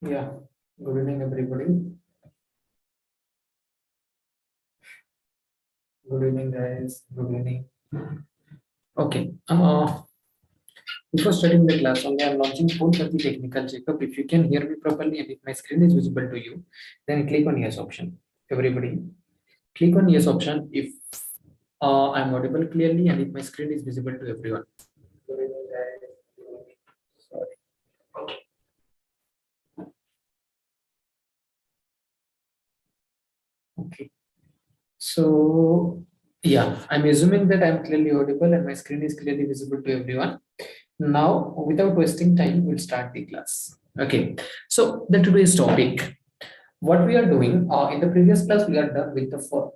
Yeah, good evening, everybody. Good evening, guys. Good evening. Okay. Before starting the class, only I'm launching full for the technical checkup. If you can hear me properly and if my screen is visible to you, then click on yes option. Everybody, click on yes option if I'm audible clearly and if my screen is visible to everyone. Good evening, guys. Sorry. Okay. So yeah, I'm assuming that I'm clearly audible and my screen is clearly visible to everyone. Now, without wasting time, we'll start the class. Okay. So the today's topic, what we are doing in the previous class, we are done with the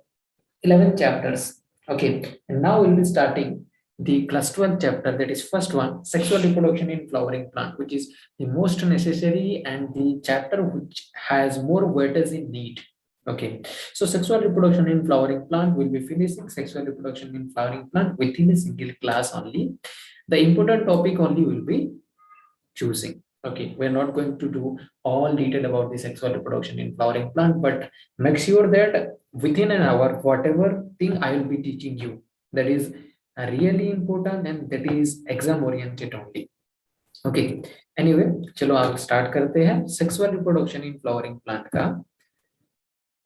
11 chapters. Okay. And now we'll be starting the class 12 chapter, that is first one, sexual reproduction in flowering plant, which is the most necessary and the chapter which has more weightage in need. Okay, so sexual reproduction in flowering plant will be finishing sexual reproduction in flowering plant within a single class only. The important topic only will be choosing. Okay, we're not going to do all detail about the sexual reproduction in flowering plant, but make sure that within an hour, whatever thing I will be teaching you, that is really important and that is exam oriented only. Okay, anyway, चलो आप start करते हैं sexual reproduction in flowering plant का.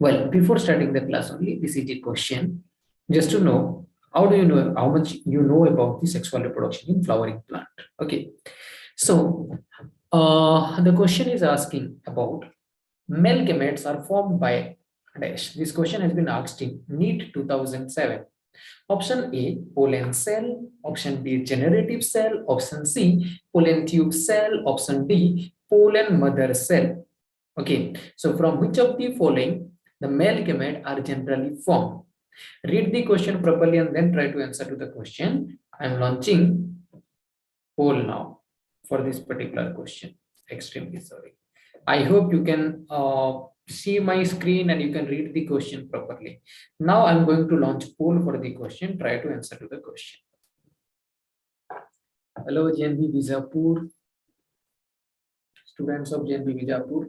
Well, before starting the class only, this is a question just to know how do you know how much you know about the sexual reproduction in flowering plant. Okay, so the question is asking about male gametes are formed by dash. This question has been asked in NEET 2007. Option A, pollen cell. Option B, generative cell. Option C, pollen tube cell. Option D, pollen mother cell. Okay, so from which of the following the male gamete are generally formed? Read the question properly and then try to answer to the question. I am launching poll now for this particular question. Extremely sorry. I hope you can see my screen and you can read the question properly. Now I'm going to launch poll for the question. Try to answer to the question. Hello, JNB Vijapur. Students of JNB Vijapur.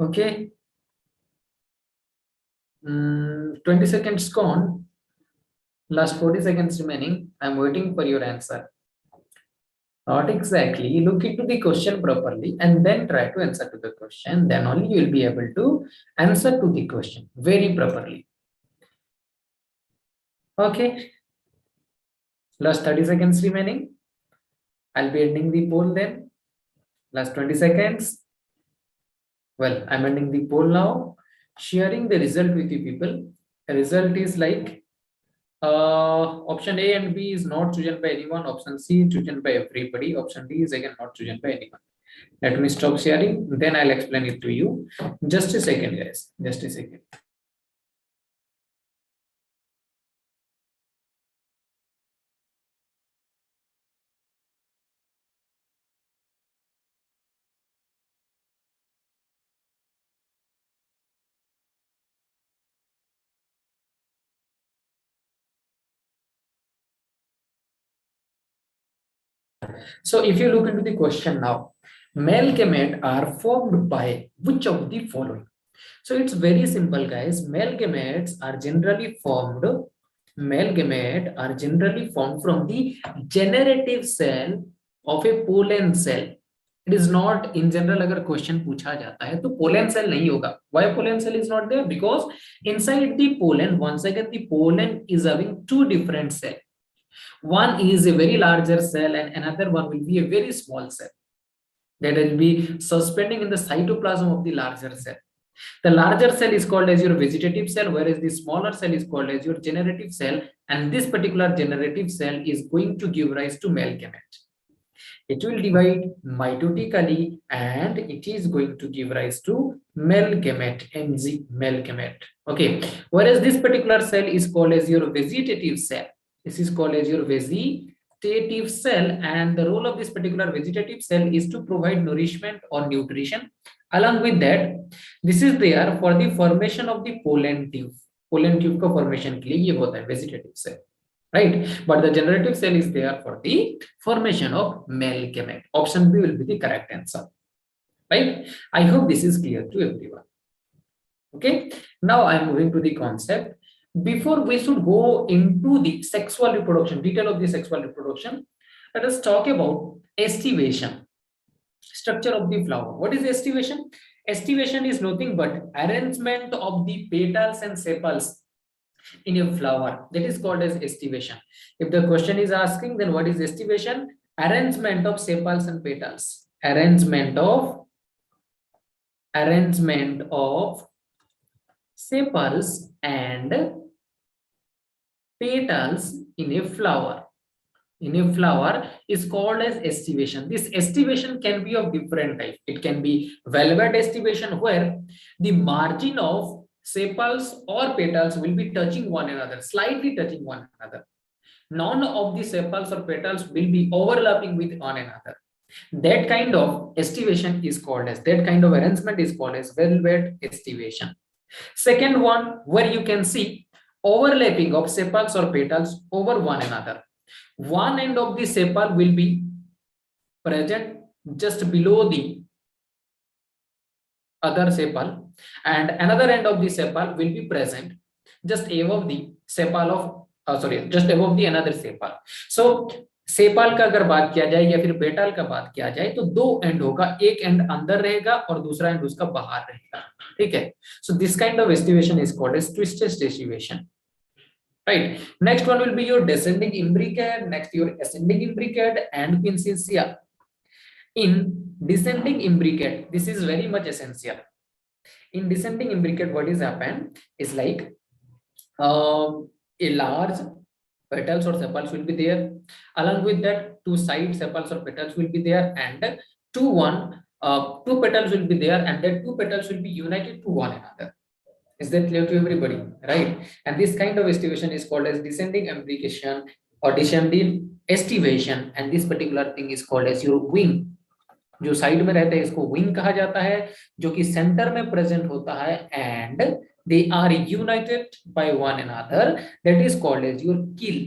Okay. 20 seconds gone. Last 40 seconds remaining. I'm waiting for your answer. Not exactly. Look into the question properly and then try to answer to the question. Then only you will be able to answer to the question very properly. Okay. Last 30 seconds remaining. I'll be ending the poll then. Last 20 seconds. Well, I'm ending the poll now. Sharing the result with you people. The result is like option A and B is not chosen by anyone. Option C is chosen by everybody. Option D is again not chosen by anyone. Let me stop sharing. Then I'll explain it to you. Just a second, guys. Just a second. So if you look into the question now, male gamete are formed by which of the following? So it's very simple, guys. Male gametes are generally formed. Male gamete are generally formed from the generative cell of a pollen cell. It is not in general. अगर question पूछा जाता है तो pollen cell नहीं होगा. Why pollen cell is not there? Because inside the pollen, once again, the pollen is having two different cells. One is a very larger cell and another one will be a very small cell. that will be suspending in the cytoplasm of the larger cell. The larger cell is called as your vegetative cell, whereas the smaller cell is called as your generative cell, and this particular generative cell is going to give rise to male gamete. It will divide mitotically and it is going to give rise to male gamete, MZ, male gamete. Okay, whereas this particular cell is called as your vegetative cell. This is called as your vegetative cell, and the role of this particular vegetative cell is to provide nourishment or nutrition. Along with that, this is there for the formation of the pollen tube. Pollen tube का formation के लिए ये होता है vegetative cell, right? But the generative cell is there for the formation of male gamete. Option B will be the correct answer, right? I hope this is clear to everyone. Okay, now I am moving to the concept. Before we should go into the sexual reproduction, detail of the sexual reproduction, let us talk about estivation, structure of the flower. What is estivation? Estivation is nothing but arrangement of the petals and sepals in a flower. That is called as estivation. If the question is asking, then what is estivation? Arrangement of sepals and petals. Arrangement of sepals and petals in a flower. In a flower is called as estivation. This estivation can be of different type. It can be velvet estivation, where the margin of sepals or petals will be touching one another, slightly touching one another. None of the sepals or petals will be overlapping with one another. That kind of estivation is called as, that kind of arrangement is called as velvet estivation. Second one, where you can see overlapping of sepals or petals over one another. One end of the sepal will be present just below the other sepal, and another end of the sepal will be present just above the sepal of just above the another sepal. So sepal का अगर बात किया जाए या फिर पेटाल का बात किया जाए तो दो एंड होगा, एक एंड अंदर रहेगा और दूसरा एंड उसका बाहर रहेगा, ठीक है. So this kind of aestivation is called as twisted aestivation, right? Next one will be your descending imbricate, next your ascending imbricate and quiescentia. In descending imbricate, this is very much essential. In descending imbricate, what is happened is like a large petals or sepals will be there. Along with that, two side sepals or petals will be there, and two petals will be there, and that two petals will be united to one another. Is that clear to everybody? Right? And this kind of estivation is called as descending imbrication or descending estivation, and this particular thing is called as your wing. जो side में रहता है इसको wing कहा जाता है, जो कि सेंटर में प्रेजेंट होता है, and they are united by one another, that is called as your keel.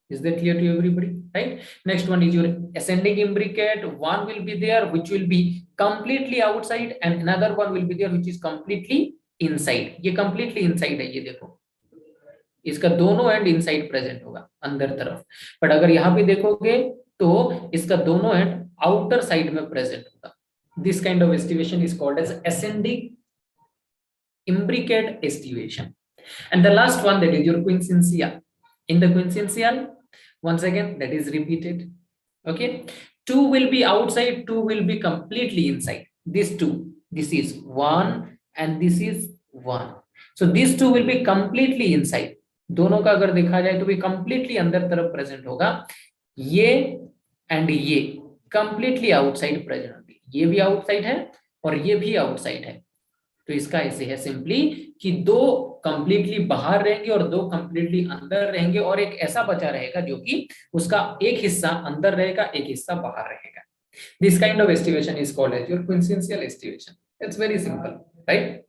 Is that clear to everybody? Right? Next one is your ascending imbricate. One will be there which will be completely outside, and another one will be there which is completely inside. ये completely inside है, ये देखो इसका दोनों and inside present होगा अंदर तरफ, but अगर यहाँ पे देखोगे तो इसका दोनों एंड आउटर साइड में प्रेजेंट होगा. This kind of aestivation is called as ascending imbricate estivation. And the last one, that is your quiescentia. In the quiescential, once again that is repeated. Okay, two will be outside, two will be completely inside. These two, this is one and this is one, so these two will be completely inside. दोनों का अगर देखा जाए तो भी completely अंदर तरफ present होगा. ये एंड ये completely आउटसाइड प्रेजेंट होगी. ये भी आउटसाइड है और ये भी आउटसाइड है. तो इसका ऐसे है सिंपली कि दो कंप्लीटली बाहर रहेंगे और दो कंप्लीटली अंदर रहेंगे, और एक ऐसा बचा रहेगा जो कि उसका एक हिस्सा अंदर रहेगा, एक हिस्सा बाहर रहेगा. This kind of aestivation is called as your quiescential estivation. It's very simple, right?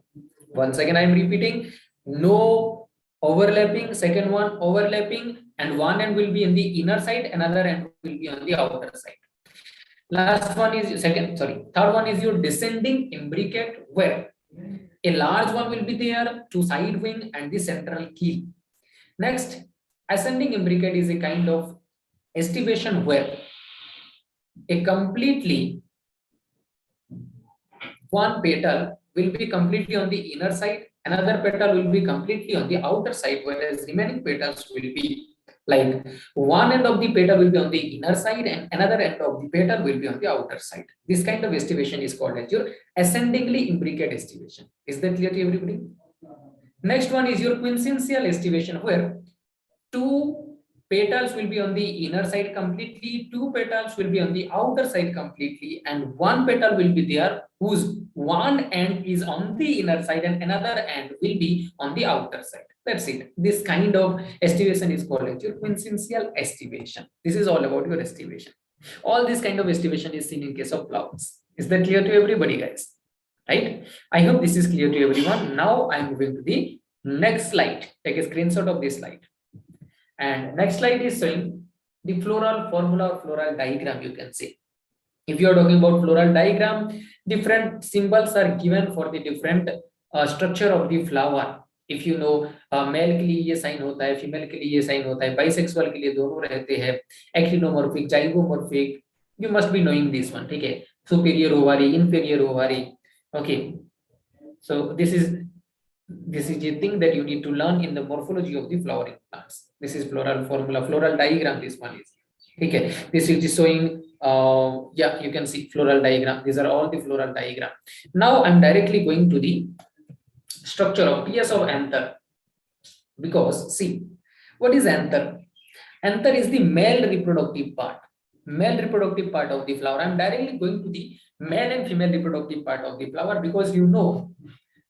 Once again I am repeating, no overlapping, second one overlapping, and one end will be in the inner side, another end will be on the outer side. Last one is third one is your descending imbricate, where a large one will be there, two side wing and the central keel. Next, ascending imbricate is a kind of estivation where a completely one petal will be completely on the inner side, another petal will be completely on the outer side, whereas remaining petals will be Like one end of the petal will be on the inner side and another end of the petal will be on the outer side. This kind of estivation is called as your ascendingly imbricate estivation. Is that clear to everybody? Next one is your quincuncial estivation, where two petals will be on the inner side completely, two petals will be on the outer side completely, and one petal will be there whose one end is on the inner side and another end will be on the outer side. That's it. This kind of estivation is called as your quincuncial estivation. This is all about your estivation. All this kind of estivation is seen in case of flowers. Is that clear to everybody, guys? Right? I hope this is clear to everyone. Now I'm moving to the next slide. Take a screenshot of this slide. And next slide is showing the floral formula or floral diagram, you can see. If you are talking about floral diagram, different symbols are given for the different structure of the flower. If you know, male के लिए ये sign होता है, female के लिए ये sign होता है, बाइसेक्सुअल के लिए दोनों रहते हैं, actinomorphic, zygomorphic, you must be knowing this one, ठीक है? Superior ovary, inferior ovary, okay. So this is a thing that you need to learn in the morphology of the flowering plants. This is floral formula, floral diagram. This one is okay. This is showing. Yeah, you can see floral diagram. These are all the floral diagram. Now I'm directly going to the structure of PS of anther, because see, what is anther? Anther is the male reproductive part. Male reproductive part of the flower. I'm directly going to the male and female reproductive part of the flower, because you know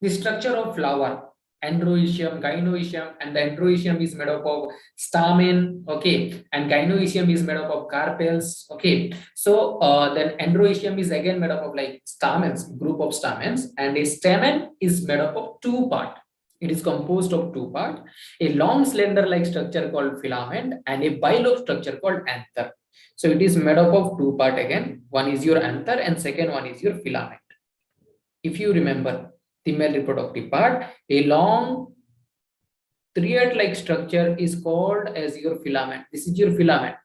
the structure of flower, androecium, gynoecium, and the androecium is made up of stamen, okay, and gynoecium is made up of carpels, okay. So then androecium is again made up of like stamens, group of stamens, and a stamen is made up of two parts. It is composed of two parts, a long slender like structure called filament and a bilobe structure called anther. So it is made up of two parts again. One is your anther and second one is your filament. If you remember, the male reproductive part, a long thread-like structure is called as your filament. This is your filament,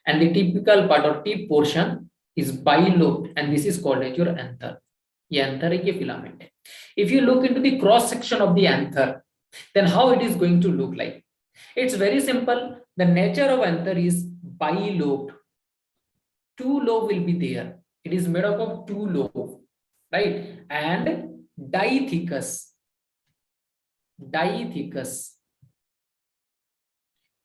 and the typical part or tip portion is bilobed, and this is called as your anther. ये anther है, ये filament है. If you look into the cross section of the anther, then how it is going to look like? It's very simple. The nature of anther is bilobed. Two lobes will be there. It is made up of two lobes, right? And dithecous.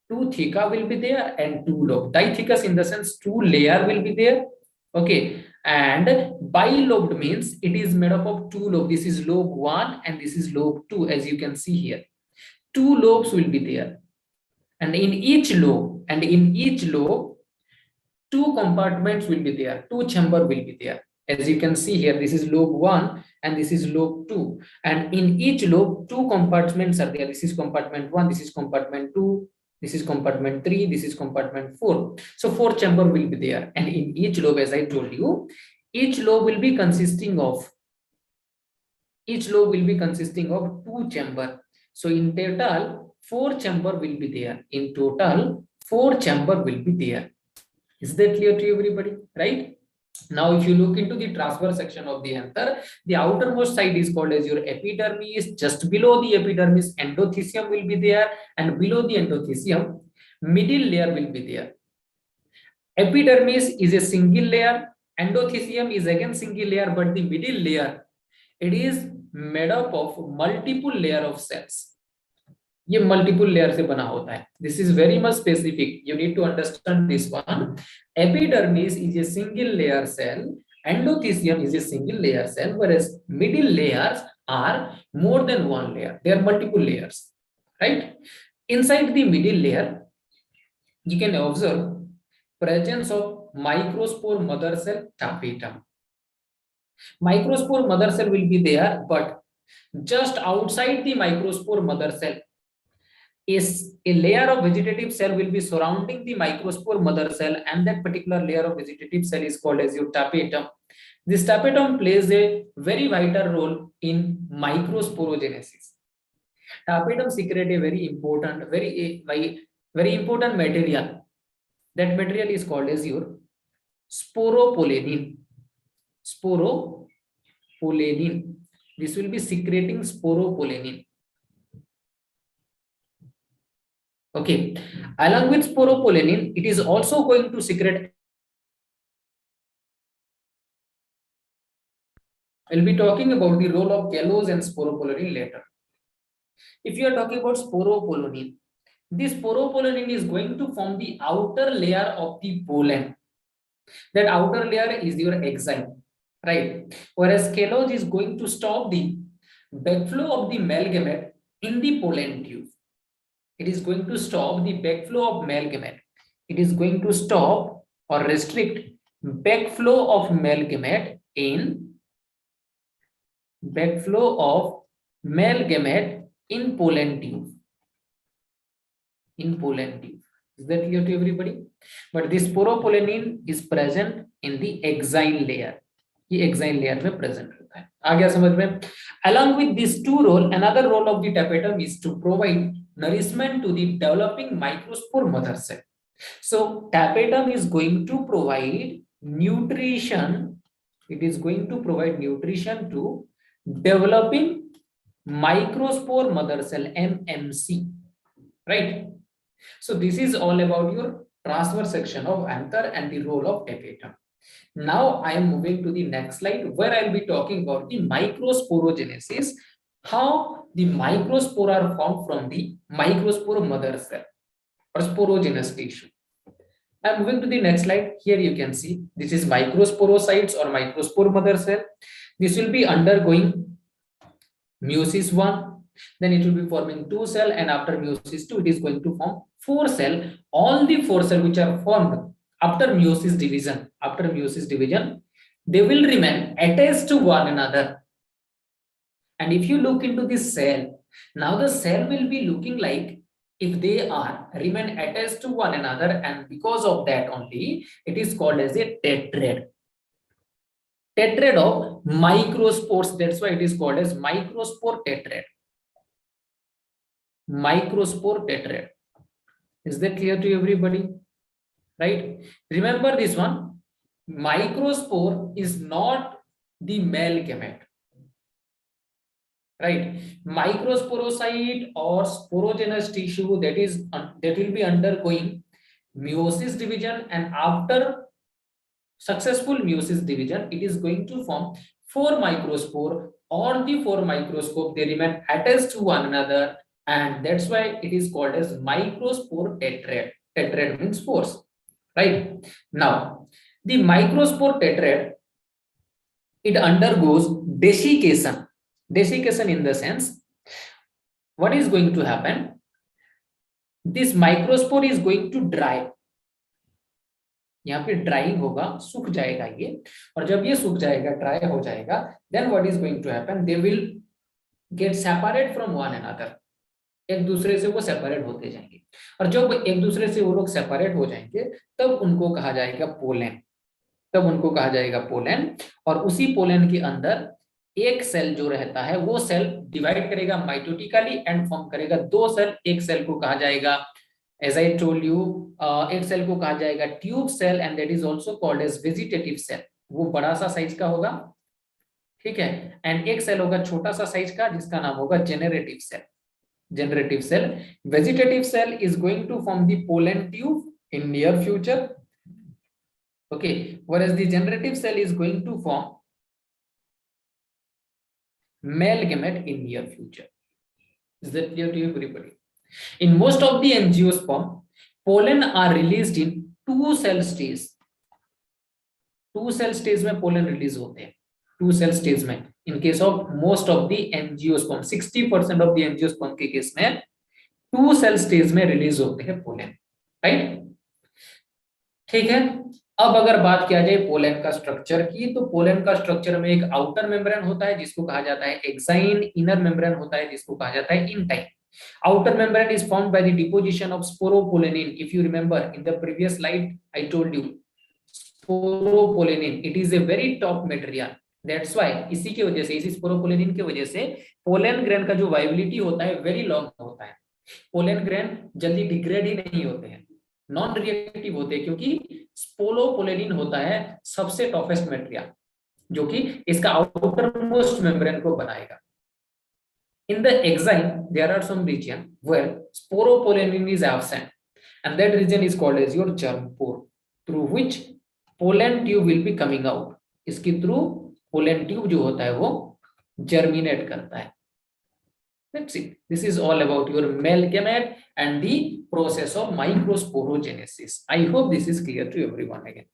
Two theca will be there and two lobe. Dithecous in the sense two layer will be there, okay. And bilobed means it is made up of two lobes. This is lobe 1 and this is lobe 2, as you can see here. Two lobes will be there, and in each lobe two compartments will be there, two chamber will be there. As you can see here, this is lobe 1 and this is lobe 2, and in each lobe two compartments are there. This is compartment 1, this is compartment 2, this is compartment 3, this is compartment 4. So 4 chamber will be there, and in each lobe, as I told you, each lobe will be consisting of two chamber. So in total 4 chamber will be there. In total 4 chamber will be there. Is that clear to everybody? Right? Now, if you look into the transverse section of the anther, the outermost side is called as your epidermis. Just below the epidermis, endothecium will be there, and below the endothecium, middle layer will be there. Epidermis is a single layer, endothecium is again single layer, but the middle layer, it is made up of multiple layer of cells. ये multiple layer से बना होता है. This is very much specific. You need to understand this one. Epidermis is a single layer cell. Endothecium is a single layer cell, whereas middle layers are more than one layer. They are multiple layers, right? Inside the middle layer, you can observe presence of microspore mother cell tapetum. Microspore mother cell will be there, but just outside the microspore mother cell, is a layer of vegetative cell will be surrounding the microspore mother cell, and that particular layer of vegetative cell is called as your tapetum. This tapetum plays a very vital role in microsporogenesis. Tapetum secrete a very important, very important material. That material is called as your sporopollenin. Sporopollenin. This will be secreting sporopollenin. Okay, along with sporopollenin it is also going to secrete. I'll be talking about the role of gallows and sporopollenin later. If you are talking about sporopollenin, this sporopollenin is going to form the outer layer of the pollen. That outer layer is your exile, right? Whereas callus is going to stop the backflow of the male gamete in the pollen tube. It is going to stop the backflow of male gamete. It is going to stop or restrict backflow of male gamete in pollen tube. Is that clear to everybody? But this sporopollenin is present in the exile layer. ये exile layer में present रहता है. आ गया समझ में? Along with these two role, another role of the tapetum is to provide nourishment to the developing microspore mother cell. So tapetum is going to provide nutrition. It is going to provide nutrition to developing microspore mother cell, MMC, right? So this is all about your transverse section of anther and the role of tapetum. Now I am moving to the next slide where I will be talking about the microsporogenesis, how the microspore are formed from the microspore mother cell or sporogenous tissue. I am moving to the next slide. Here you can see this is microsporocytes or microspore mother cell. This will be undergoing meiosis 1. Then it will be forming 2 cell, and after meiosis 2 it is going to form 4 cell. All the 4 cell which are formed after meiosis division, they will remain attached to one another. And if you look into this cell, now the cell will be looking like if they are remain attached to one another, and because of that only it is called as a tetrad of microspores. That's why it is called as microspore tetrad. Is that clear to everybody? Right? Remember this one. Microspore is not the male gamete. Right? Microsporocyte or sporogenous tissue that will be undergoing meiosis division, and after successful meiosis division it is going to form 4 microspore. All the 4 microscope they remain attached to one another, and that's why it is called as microspore tetrad. Tetrad means spores, right? Now the microspore tetrad, it undergoes desiccation in the sense, what is going to happen, this microspore is going to dry. यहाँ पे drawing होगा, सूख जाएगा ये, और जब ये सूख जाएगा, ड्राई हो जाएगा, then what is going to happen, they will get separate from one another. एक दूसरे से वो सेपरेट होते जाएंगे, और जब एक दूसरे से वो लोग सेपरेट हो जाएंगे तब उनको कहा जाएगा पोलन. और उसी पोलन के अंदर एक सेल जो रहता है वो सेल डिवाइड करेगा माइटोटिकली एंड फॉर्म करेगा 2 सेल. एक सेल को कहा जाएगा, as I told you, एक सेल को कहा जाएगा tube cell, and that is also called as vegetative cell. वो बड़ा सा साइज का होगा, ठीक है, एंड एक सेल होगा छोटा सा साइज का जिसका नाम होगा generative cell. Vegetative cell is going to form the pollen tube in near future. Okay, whereas the generative cell is going to form male gamete in near future. Is that clear to everybody? In most of the angiosperm, pollen are released in 2 cell stage. 2 cell stage में pollen release होते हैं. 2 cell stage में. In case of most of the angiosperm, 60% of the angiosperm के case में 2 cell stage में release होते हैं pollen, right? ठीक है. अब अगर बात किया जाए पोलन का स्ट्रक्चर की, तो पोलन का स्ट्रक्चर में एक आउटर मेम्ब्रेन होता है जिसको कहा जाता है एक्साइन, इनर मेम्ब्रेन होता है जिसको कहा जाता है intine. Outer membrane is formed by the deposition of sporopollenin. If you remember in the previous slide, I told you sporopollenin, it is a very top material. That's why इसी की वजह से, इसी sporopollenin की वजह से pollen grain का जो viability होता है very long होता है. Pollen grain जल्दी डिग्रेड ही नहीं होते हैं, नॉन रिएक्टिव होते हैं, क्योंकि sporopollenin होता है सबसे टॉफेस्ट मटेरियल जो कि इसका आउटर मोस्ट मेम्ब्रेन को बनाएगा. In the exile, there are some region where sporopollenin is absent, and that region is called as your germ pore, through which pollen tube will be coming out. इसके through pollen tube जो होता है वो germinate करता है. That's it. This is all about your male gamete and the process of microsporogenesis. I hope this is clear to everyone again.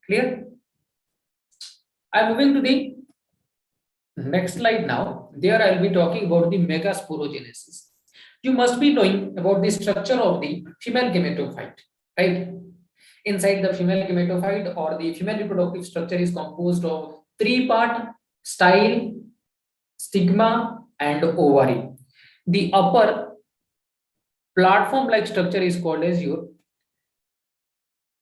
Clear? I'm moving to the next slide now. There I'll be talking about the megasporogenesis. You must be knowing about the structure of the female gametophyte, right? Inside the female gametophyte or the female reproductive structure is composed of three parts: style, stigma, and ovary. The upper platform-like structure is called as your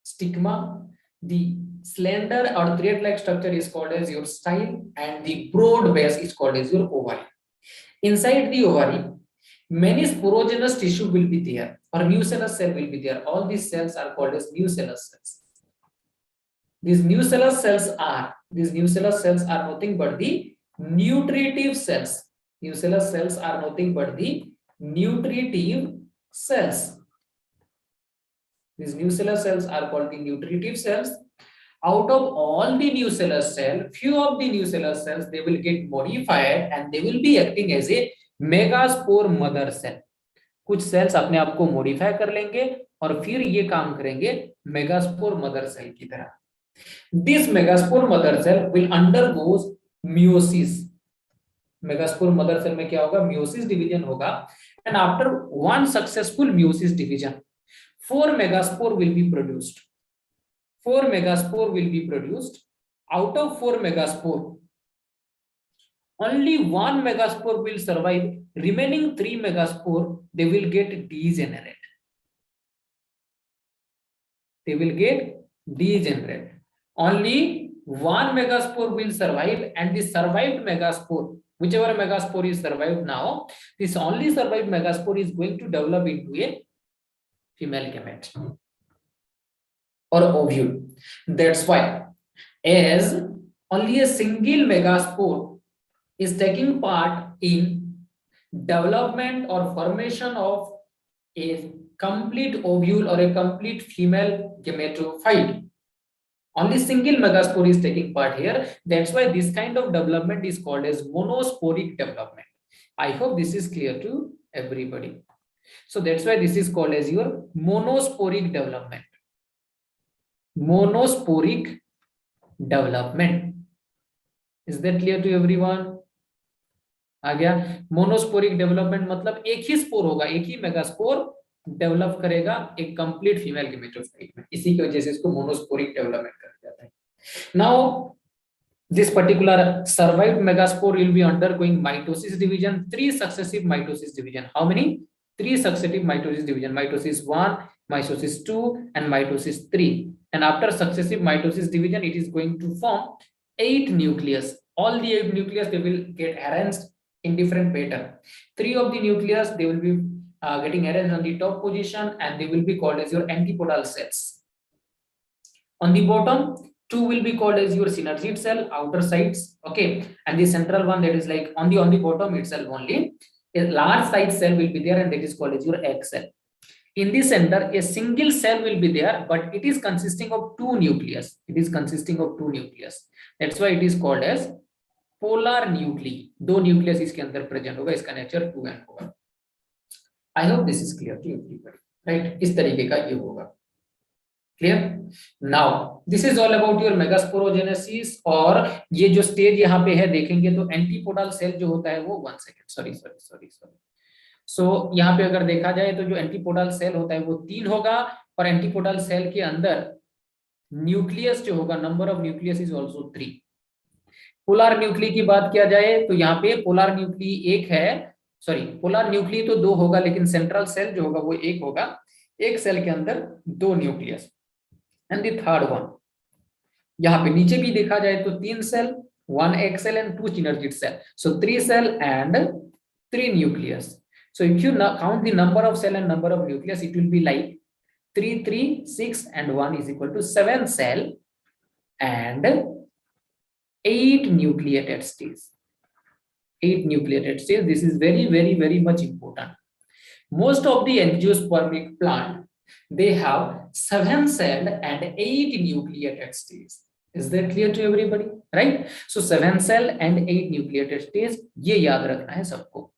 stigma. The slender or thread-like structure is called as your style, and the broad base is called as your ovary. Inside the ovary, many sporogenous tissue will be there, or nucellus cell will be there. All these cells are called as nucellus cells. These nucellus cells are nothing but the nutritive cells. Nucellus cells are nothing but the nutritive cells. These nucellus cells are called the nutritive cells. Out of all the nucellus cells, few of the nucellus cells, they will get modified and they will be acting as a megaspore mother cell. कुछ cells अपने आप को modify कर लेंगे और फिर ये काम करेंगे मेगास्पोर मदर सेल की तरह. This megaspore mother cell will undergoes meiosis. Megaspore mother cell में क्या होगा? मियोसिस डिवीजन होगा. And after one successful meiosis division, 4 megaspore will be produced. 4 megaspore will be produced. Out of 4 megaspore, only 1 megaspore will survive. Remaining 3 megaspore, they will get degenerate. They will get degenerate. Only 1 megaspore will survive, and the survived megaspore, whichever megaspore is survived now, this only survived megaspore is going to develop into a female gamete or ovule. That's why, as only a single megaspore is taking part in development or formation of a complete ovule or a complete female gametophyte, only single megaspore is taking part here. That's why this kind of development is called as monosporic development. I hope this is clear to everybody. So that's why this is called as your monosporic development. Monosporic development. Is that clear to everyone? आ गया. Monosporic development मतलब एक ही spore होगा, एक ही megaspore develop करेगा एक complete female gametophyte में. इसी की वजह से इसको मोनोस्पोरिक डेवलपमेंट कहा जाता है. Now this particular survived megaspore will be undergoing mitosis division, 3 successive mitosis division. How many? 3 successive mitosis division. Mitosis 1, mitosis 2, and mitosis 3. And after successive mitosis division, it is going to form 8 nucleus. All the 8 nucleus, they will get arranged in different pattern. 3 of the nucleus, they will be getting arranged on the top position, and they will be called as your antipodal cells. On the bottom, 2 will be called as your synergid cell, outer sides, okay, and the central one, that is like on the bottom itself only, a large size cell will be there, and that is called as your egg cell. In the center, a single cell will be there, but it is consisting of 2 nucleus. It is consisting of 2 nucleus. That's why it is called as polar nuclei. 2 nucleus इसके अंदर present होगा, इसका nature 2n होगा. I hope this is clear to everybody, right? इस तरीके का ये होगा. Clear? Now, this is all about your megasporogenesis. और ये जो स्टेज यहाँ पे है देखेंगे तो एंटीपोडल सेल जो होता है वो 1 सेकेंड, सॉरी. सो यहाँ पे अगर देखा जाए तो जो एंटीपोडल सेल होता है वो 3 होगा, और एंटीपोडल सेल के अंदर न्यूक्लियस जो होगा, number of nucleus is also 3. Polar nuclei की बात किया जाए तो यहाँ पे पोलर न्यूक्ली 1 है, सॉरी पोलर न्यूक्ली तो 2 होगा, लेकिन सेंट्रल सेल जो होगा वो 1 होगा. एक सेल के अंदर 2 nucleus. And the third one, यहाँ पे नीचे भी देखा जाए तो 3 cell, 1 egg cell and 2 synergid cell. So 3 cell and 3 nucleus. So if you count the number of cell and number of nucleus, it will be like 3, 3, 6 and 1 is equal to 7 cell and 8 nucleated stages. 8 nucleated stages. This is very much important. Most of the angiospermic plant, they have 7 celled and 8 nucleated stages. Is that clear to everybody? Right? So 7 cell and 8 nucleated stage, ये याद रखना है सबको.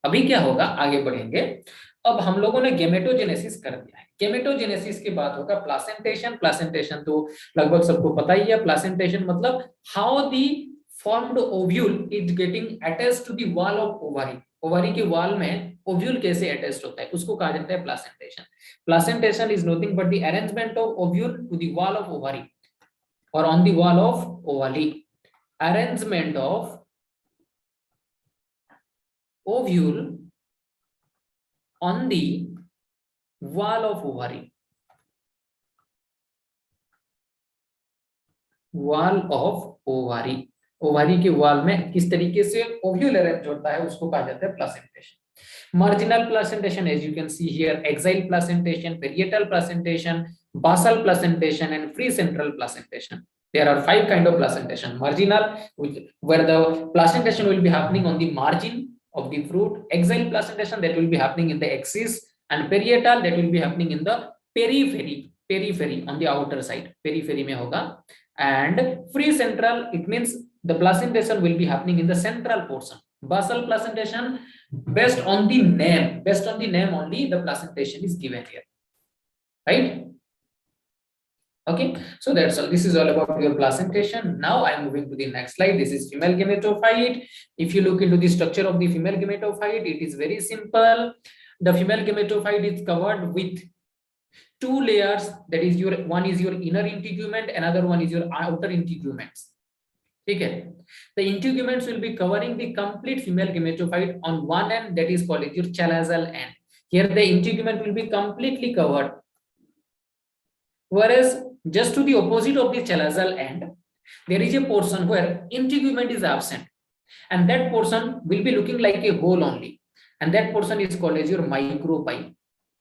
अभी क्या होगा, आगे बढ़ेंगे. अब हम लोगों ने गेमेटोजेनेसिस कर दिया है. गेमेटोजेनेसिस के बाद होगा प्लासेंटेशन. प्लासेंटेशन तो लगभग सबको पता ही है. प्लासेंटेशन मतलब how the formed ovule is getting attached to the wall of ovary. Ovary के वॉल में ओव्यूल कैसे अटैच्ड होता है, उसको कहा जाता है placentation. Placentation is nothing but the arrangement of ovule to the wall of ovary or on the wall of ovary. Arrangement of ovule on the wall of ovary. Wall of ovary. Ovary के wall में किस तरीके से ovule arrange होता है उसको कहा जाता है placentation. Marginal placentation, as you can see here, axial placentation, parietal placentation, basal placentation, and free central placentation. There are 5 kind of placentation. Marginal, where the placentation will be happening on the margin of the fruit. Axial placentation, that will be happening in the axis, and parietal, that will be happening in the periphery on the outer side. Periphery में होगा. And free central, it means the placentation will be happening in the central portion. Basal placentation, based on the name only the placentation is given here, right? Okay, so that's all. This is all about your placentation. Now I am moving to the next slide. This is female gametophyte. If you look into the structure of the female gametophyte, it is very simple. The female gametophyte is covered with 2 layers. That is one is your inner integument, another one is your outer integuments. Okay, the integuments will be covering the complete female gametophyte on one end, that is called your chalazal end. Here the integument will be completely covered, whereas just to the opposite of the chalazal end there is a portion where integument is absent, and that portion will be looking like a hole only, and that portion is called as your micropyle,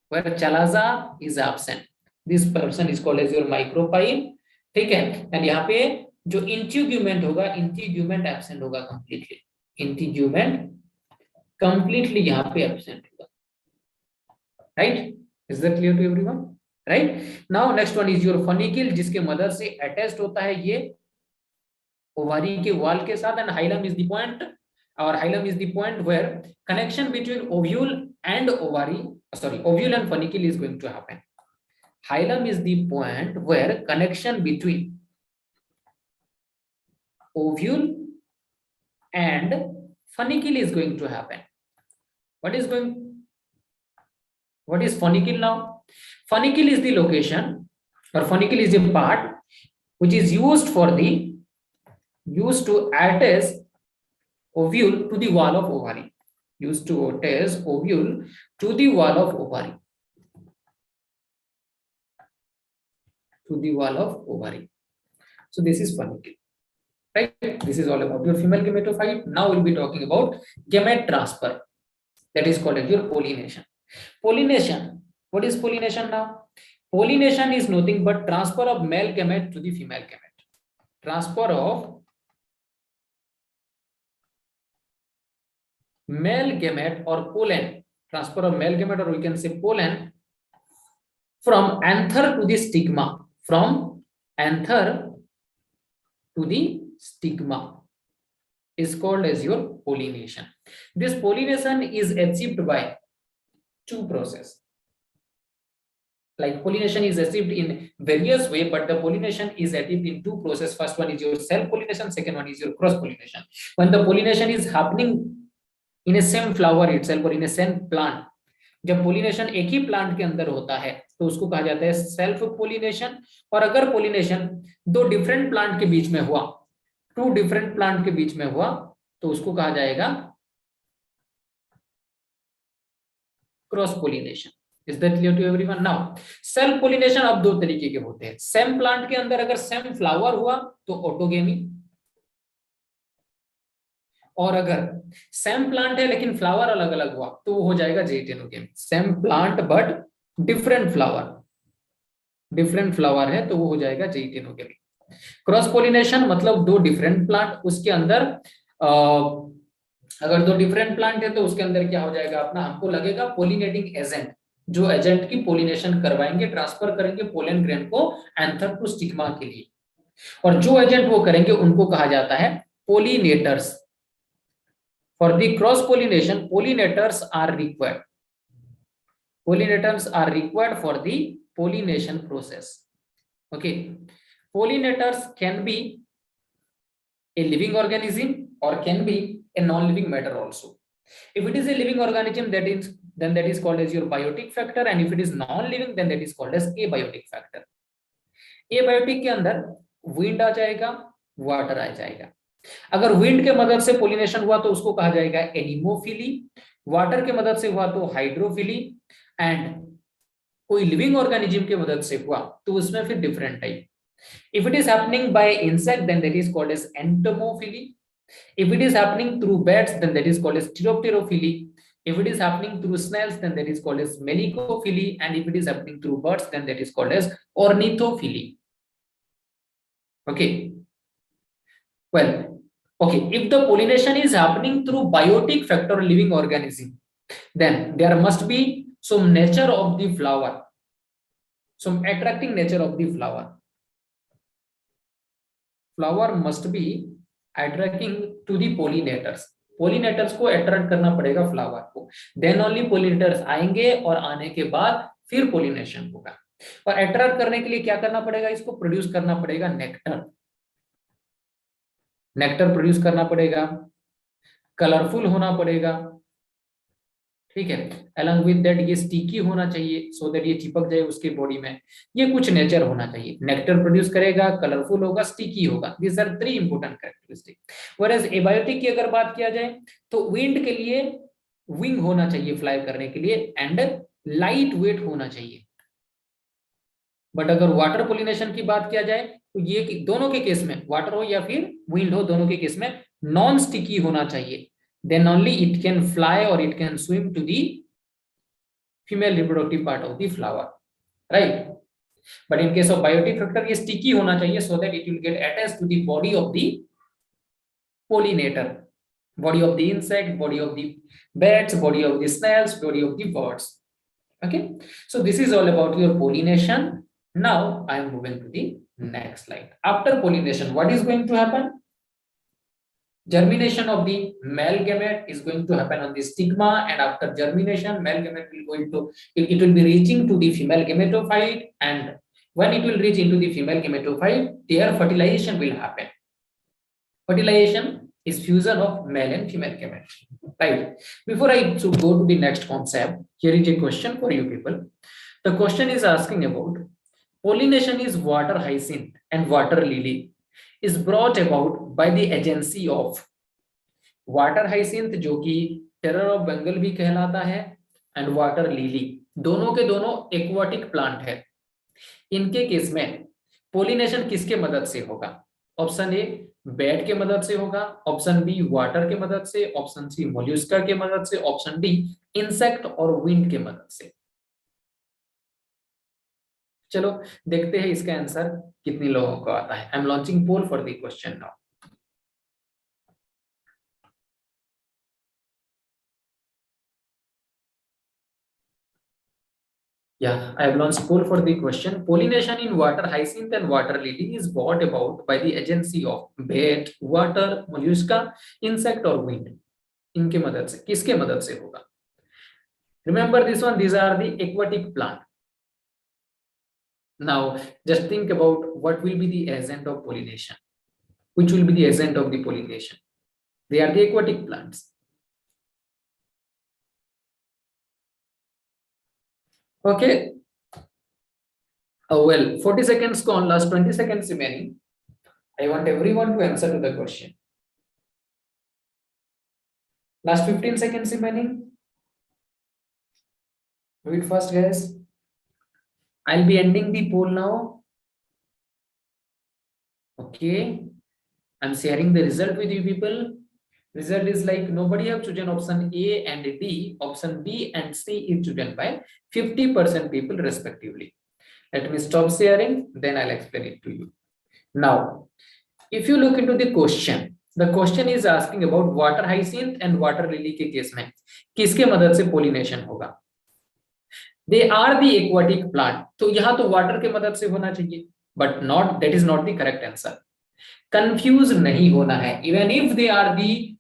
where chalaza is absent. This portion is called as your micropyle. ठीक है, and यहाँ पे जो integument होगा, integument absent होगा completely. Integument completely यहाँ पे absent होगा. Right? Is that clear to everyone? Right? Now next one is your funicle, जिसके मदर से अटैच्ड होता है ये ओवरी के वॉल के साथ. And hilum is the point, और hilum is the point where connection between ovule and ovary, sorry, ovule and funicle is going to happen. Hilum is the point where connection between ovule and funicle is going to happen. What is funicle now? Funicle is the location, or funicle is a part which is used to attach ovule to the wall of ovary. Used to attach ovule to the wall of ovary. To the wall of ovary. So this is funicle. Right? This is all about your female gametophyte. Now we'll be talking about gamete transfer. That is called as your pollination. Pollination. What is pollination now? Pollination is nothing but transfer of male gamete to the female gamete. Transfer of male gamete or pollen. Transfer of male gamete, or we can say pollen, from anther to the stigma. From anther to the stigma is called as your pollination. This pollination is achieved by 2 processes. Like pollination is achieved in various ways, but the pollination is achieved in 2 processes. First one is your self pollination, second one is your cross pollination. When the pollination is happening in a same flower itself or in a same plant, जब pollination एक ही plant के अंदर होता है तो उसको कहा जाता है सेल्फ पोलिनेशन. और अगर पोलिनेशन 2 डिफरेंट प्लांट के बीच में हुआ, 2 डिफरेंट प्लांट के बीच में हुआ, तो उसको कहा जाएगा cross pollination. Is that clear to everyone? Now self pollination अब 2 तरीके के होते हैं. सेम प्लांट के अंदर अगर सेम फ्लावर हुआ तो ऑटोगेमी, और अगर सेम प्लांट है लेकिन फ्लावर अलग अलग हुआ तो वो हो जाएगा geitonogamy. Same plant but different flower है तो वो हो जाएगा जेटेनोगेमी. क्रॉस पोलिनेशन मतलब 2 डिफरेंट प्लांट, उसके अंदर अगर दो डिफरेंट प्लांट है तो उसके अंदर क्या हो जाएगा अपना, हमको लगेगा पोलिनेटिंग एजेंट, जो एजेंट की पोलिनेशन करवाएंगे, ट्रांसफर करेंगे पोलन ग्रेन को एंथर टू स्टिग्मा के लिए, और जो एजेंट वो करेंगे उनको कहा जाता है pollinators. For the cross pollination pollinators are required, pollinators are required for the pollination process. Okay, pollinators can be a living organism or can be a non-living matter also. If it is a living organism, then that is called as your biotic factor, and if it is non-living then that is called as abiotic factor. abiotic के अंदर wind आ जाएगा, water आ जाएगा। अगर wind के मदद से pollination हुआ तो उसको कहा जाएगा एनिमोफिली, वाटर के मदद से हुआ तो हाइड्रोफिली, एंड कोई लिविंग ऑर्गेनिज्म की मदद से हुआ तो उसमें फिर different type. If it is happening by insect then that is called as entomophily, if it is happening through bats then that is called as chiropterophily, if it is happening through snails then that is called as melicophily, and if it is happening through birds then that is called as ornithophily. Okay, well, okay, if the pollination is happening through biotic factor living organism, then there must be some nature of the flower, some attracting nature of the flower. Flower must be attracting to the pollinators. pollinators को attract करना पड़ेगा flower को, then only pollinators आएंगे और आने के बाद फिर pollination होगा। और attract करने के लिए क्या करना पड़ेगा, इसको produce करना पड़ेगा nectar, nectar produce करना पड़ेगा, कलरफुल होना पड़ेगा, ठीक है, अलॉन्ग विद दैट ये स्टिकी होना चाहिए सो दैट ये चिपक जाए उसके बॉडी में, ये कुछ नेचर होना चाहिए। नेक्टर प्रोड्यूस करेगा, कलरफुल होगा, स्टिकी होगा, this are three important characteristic. Whereas abiotic की अगर बात किया जाए तो विंड के लिए विंग होना चाहिए फ्लाई करने के लिए, एंड लाइट वेट होना चाहिए। बट अगर वाटर पोलिनेशन की बात किया जाए तो ये दोनों के केस में, वाटर हो या फिर विंड हो, दोनों के केस में नॉन स्टिकी होना चाहिए, then only it can fly or it can swim to the female reproductive part of the flower, right? But in case of biotic factor ये sticky होना चाहिए so that it will get attached to the body of the pollinator, body of the insect, body of the bats, body of the snails, body of the birds. Okay, so this is all about your pollination. Now I am moving to the next slide. After pollination what is going to happen? Germination of the male gamete is going to happen on the stigma, and after germination male gamete will going to it will be reaching to the female gametophyte, and when it will reach into the female gametophyte their fertilization will happen. Fertilization is fusion of male and female gamete, right? Before I go to the next concept, here is a question for you people. The question is asking about pollination is water hyacinth and water lily is brought about by the agency of water hyacinth जो कि terror of Bengal भी कहलाता है, and water lily, दोनों के दोनों aquatic plant है। इनके केस में पोलिनेशन किसके मदद से होगा? ऑप्शन ए बैट के मदद से होगा, ऑप्शन बी वाटर के मदद से, ऑप्शन सी मोल्यूस्का के मदद से, ऑप्शन डी इंसेक्ट और विंड के मदद से। चलो देखते हैं इसका आंसर कितने लोगों को आता है। I am launching poll for the question now. Yeah, I have launched poll for the question. Pollination in water hyacinth and water lily is brought about by the agency of bat, water, mollusca, insect or wind. इनके मदद से, किसके मदद से होगा? Remember this one, these are the aquatic plant. Now, just think about what will be the agent of pollination. Which will be the agent of the pollination? They are the aquatic plants. Okay. Oh, well, 40 seconds gone, last 20 seconds remaining. I want everyone to answer to the question. Last 15 seconds remaining. Do it fast, guys. I'll be ending the poll now. Okay. I'm sharing the result with you people. Result is like nobody have chosen option A and D. Option B and C is chosen by 50% people respectively. Let me stop sharing, then I'll explain it to you. Now, if you look into the question, the question is asking about water hyacinth and water lily के case में किसके मदद से pollination होगा। They are the aquatic plant, तो यहां तो water के मदद से होना चाहिए, but not, that is not the correct answer. Confuse नहीं होना है, even if they are the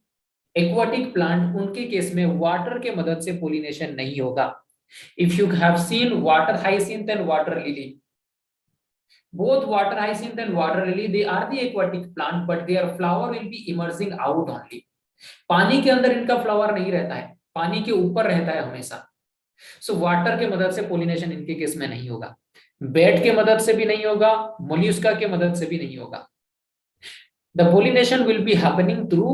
aquatic plant, उनके केस में वाटर के मदद से पोलिनेशन नहीं होगा। If you have seen water hyacinth and water lily, both water hyacinth and water lily, they are the aquatic plant, but their flower will be emerging out only. पानी के अंदर इनका फ्लावर नहीं रहता है, पानी के ऊपर रहता है हमेशा। सो वाटर के मदद से पोलिनेशन इनके केस में नहीं होगा, बेट के मदद से भी नहीं होगा, मोल्यूस्का के मदद से भी नहीं होगा। The pollination will be happening through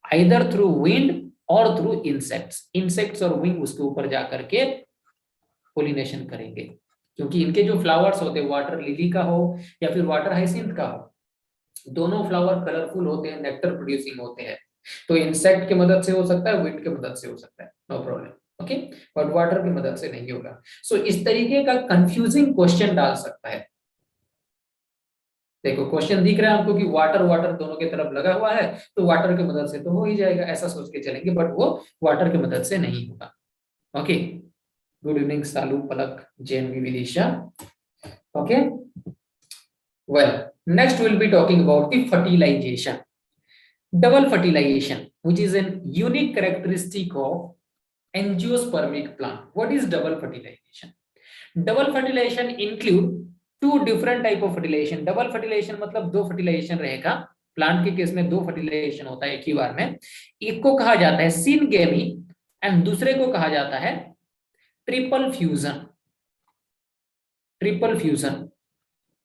either through wind और थ्रू इंसेक्ट्स, इंसेक्ट्स और विंग उसके ऊपर जाकर के पोलिनेशन करेंगे, क्योंकि इनके जो फ्लावर्स होते हैं, वाटर लिली का हो या फिर वाटर हाइसिंथ का हो, दोनों फ्लावर कलरफुल होते हैं, नेक्टर प्रोड्यूसिंग होते हैं। तो इंसेक्ट की मदद से हो सकता है, विंड की मदद से हो सकता है, no problem, okay, but water की मदद से नहीं होगा। सो इस तरीके का कंफ्यूजिंग क्वेश्चन डाल सकता है। देखो क्वेश्चन दिख रहा है आपको कि वाटर वाटर दोनों की तरफ लगा हुआ है, तो वाटर की मदद से तो हो ही जाएगा, ऐसा सोच के चलेंगे, बट वो वाटर की मदद से नहीं होगा। Okay, good evening Salu, Palak, JNV Vidisha. Okay, well, next we'll be talking about the fertilization. Double fertilization, which is an unique characteristic of angiospermic plant. What is double fertilization? Double fertilization include two different type of fertilization. Double fertilization मतलब दो fertilization रहेगा, plant के case में दो fertilization होता है एक ही बार में। एक को कहा जाता है सिनगेमी एंड दूसरे को कहा जाता है triple fusion.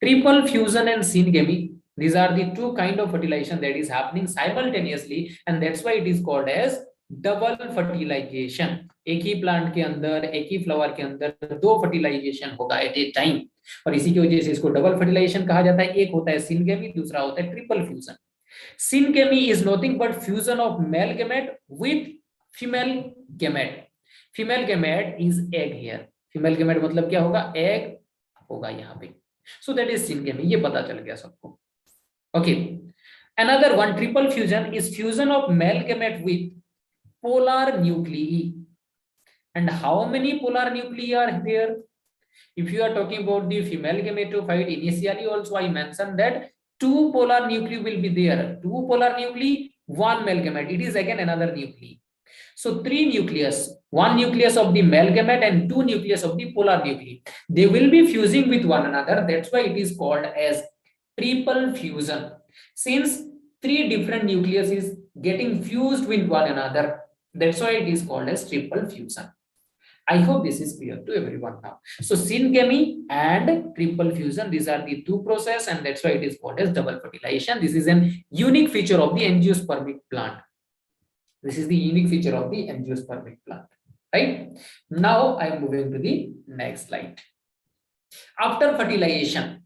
Triple fusion and syngamy, these are the two kind of fertilization that is happening simultaneously, and that's why it is called as double fertilization. एक ही प्लांट के अंदर, एक ही फ्लावर के अंदर दो फर्टिलाइजेशन होगा एट ए टाइम, और इसी की वजह से इसको डबल फर्टिलाइजेशन कहा जाता है। एक होता है सिनगेमी, दूसरा होता है triple fusion. Syngamy is nothing but fusion of male gamete with female gamete. Female gamete is egg here, female gamete मतलब क्या होगा, एग होगा यहाँ पे। सो दैट इज सिनगेमी, ये पता चल गया सबको। Okay, another one triple fusion is fusion of male gamete with polar nuclei. And how many polar nuclei are there? If you are talking about the female gametophyte, initially also I mentioned that two polar nuclei will be there, two polar nuclei, one male gamete, it is again another nuclei. So three nucleus, one nucleus of the male gamete and two nucleus of the polar nuclei, they will be fusing with one another, that's why it is called as triple fusion. Since three different nucleus is getting fused with one another, that's why it is called as triple fusion. I hope this is clear to everyone now. So syngamy and triple fusion, these are the two process, and that's why it is called as double fertilization. This is an unique feature of the angiospermic plant. This is the unique feature of the angiospermic plant, right? Now I am moving to the next slide. After fertilization,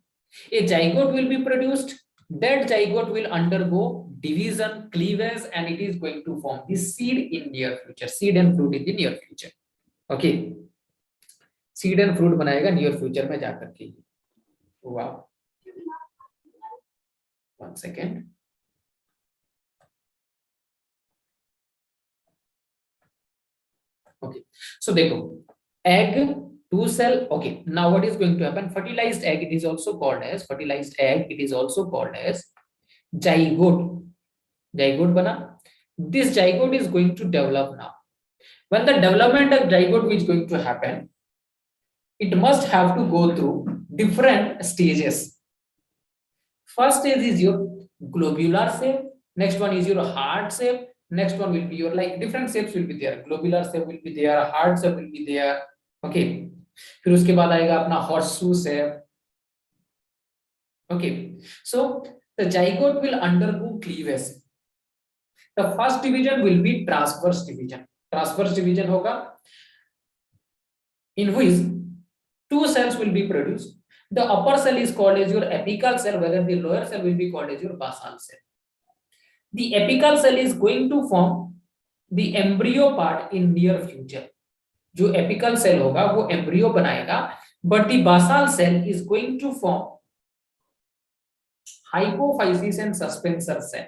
a zygote will be produced. That zygote will undergo division, cleavage, and it is going to form the seed in near future, seed and fruit in the near future. Okay, seed and fruit बनाएगा near future में जाकर के। वाह, one second, okay. So देखो, egg, two cell, okay. Now what is going to happen, fertilized egg, it is also called as fertilized egg, it is also called as zygote. Zygote बना, this zygote is going to develop now. When the development of zygote is going to happen, it must have to go through different stages. First stage is your globular shape, next one is your heart shape, next one will be your, like different shapes will be there, globular shape will be there, heart shape will be there, okay. फिर उसके बाद आएगा अपना horseshoe shape, okay. So the zygote will undergo cleavage. The first division will be transverse division. Transverse division होगा, in which two cells will be produced. The upper cell is called as your apical cell, whether the lower cell will be called as your basal cell. The apical cell is going to form the embryo part in near future. जो apical cell होगा वो embryo बनाएगा, but the basal cell is going to form hypophysis and suspensor cell.